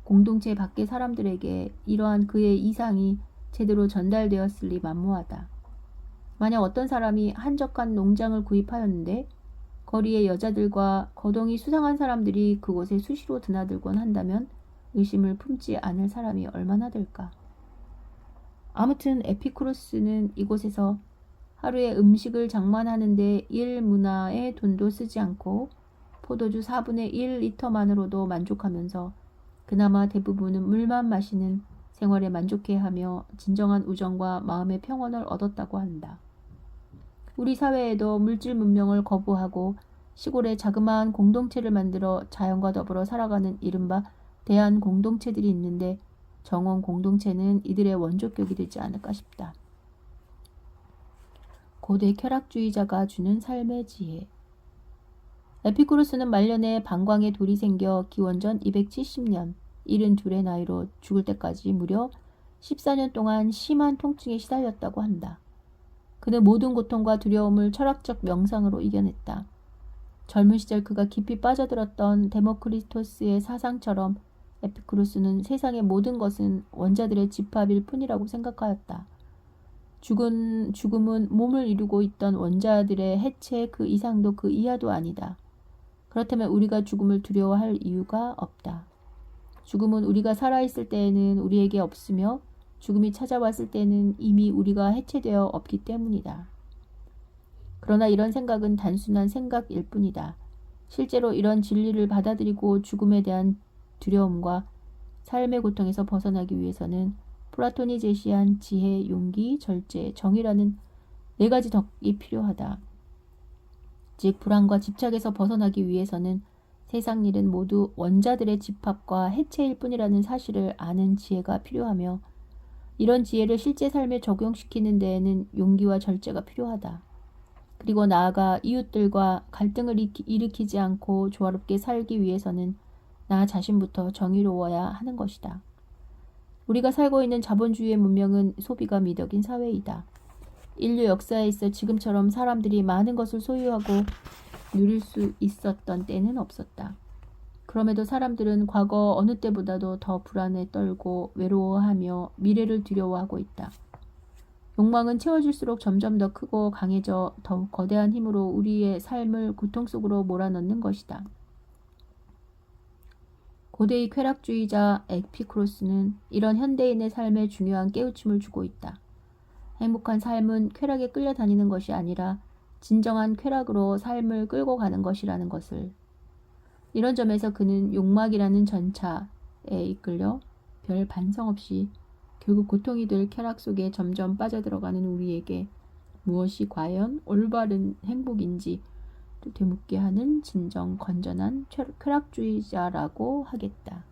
공동체 밖의 사람들에게 이러한 그의 이상이 제대로 전달되었을리 만무하다. 만약 어떤 사람이 한적한 농장을 구입하였는데 거리의 여자들과 거동이 수상한 사람들이 그곳에 수시로 드나들곤 한다면 의심을 품지 않을 사람이 얼마나 될까. 아무튼 에피쿠로스는 이곳에서 하루에 음식을 장만하는데 1문화의 돈도 쓰지 않고 포도주 4분의 1리터만으로도 만족하면서 그나마 대부분은 물만 마시는 생활에 만족해하며 진정한 우정과 마음의 평온을 얻었다고 한다. 우리 사회에도 물질 문명을 거부하고 시골에 자그마한 공동체를 만들어 자연과 더불어 살아가는 이른바 대한 공동체들이 있는데 정원 공동체는 이들의 원조격이 되지 않을까 싶다. 고대 쾌락주의자가 주는 삶의 지혜. 에피쿠로스는 말년에 방광에 돌이 생겨 기원전 270년 72의 나이로 죽을 때까지 무려 14년 동안 심한 통증에 시달렸다고 한다. 그는 모든 고통과 두려움을 철학적 명상으로 이겨냈다. 젊은 시절 그가 깊이 빠져들었던 데모크리토스의 사상처럼 에피쿠로스는 세상의 모든 것은 원자들의 집합일 뿐이라고 생각하였다. 죽음은 몸을 이루고 있던 원자들의 해체 그 이상도 그 이하도 아니다. 그렇다면 우리가 죽음을 두려워할 이유가 없다. 죽음은 우리가 살아있을 때에는 우리에게 없으며 죽음이 찾아왔을 때는 이미 우리가 해체되어 없기 때문이다. 그러나 이런 생각은 단순한 생각일 뿐이다. 실제로 이런 진리를 받아들이고 죽음에 대한 두려움과 삶의 고통에서 벗어나기 위해서는 플라톤이 제시한 지혜, 용기, 절제, 정의라는 4가지 덕이 필요하다. 즉 불안과 집착에서 벗어나기 위해서는 세상 일은 모두 원자들의 집합과 해체일 뿐이라는 사실을 아는 지혜가 필요하며 이런 지혜를 실제 삶에 적용시키는 데에는 용기와 절제가 필요하다. 그리고 나아가 이웃들과 갈등을 일으키지 않고 조화롭게 살기 위해서는 나 자신부터 정의로워야 하는 것이다. 우리가 살고 있는 자본주의의 문명은 소비가 미덕인 사회이다. 인류 역사에 있어 지금처럼 사람들이 많은 것을 소유하고 누릴 수 있었던 때는 없었다. 그럼에도 사람들은 과거 어느 때보다도 더 불안에 떨고 외로워하며 미래를 두려워하고 있다. 욕망은 채워질수록 점점 더 크고 강해져 더욱 거대한 힘으로 우리의 삶을 고통 속으로 몰아넣는 것이다. 고대의 쾌락주의자 에피쿠로스는 이런 현대인의 삶에 중요한 깨우침을 주고 있다. 행복한 삶은 쾌락에 끌려다니는 것이 아니라 진정한 쾌락으로 삶을 끌고 가는 것이라는 것을. 이런 점에서 그는 욕망이라는 전차에 이끌려 별 반성 없이 결국 고통이 될 쾌락 속에 점점 빠져들어가는 우리에게 무엇이 과연 올바른 행복인지 또 되묻게 하는 진정 건전한 쾌락주의자라고 하겠다.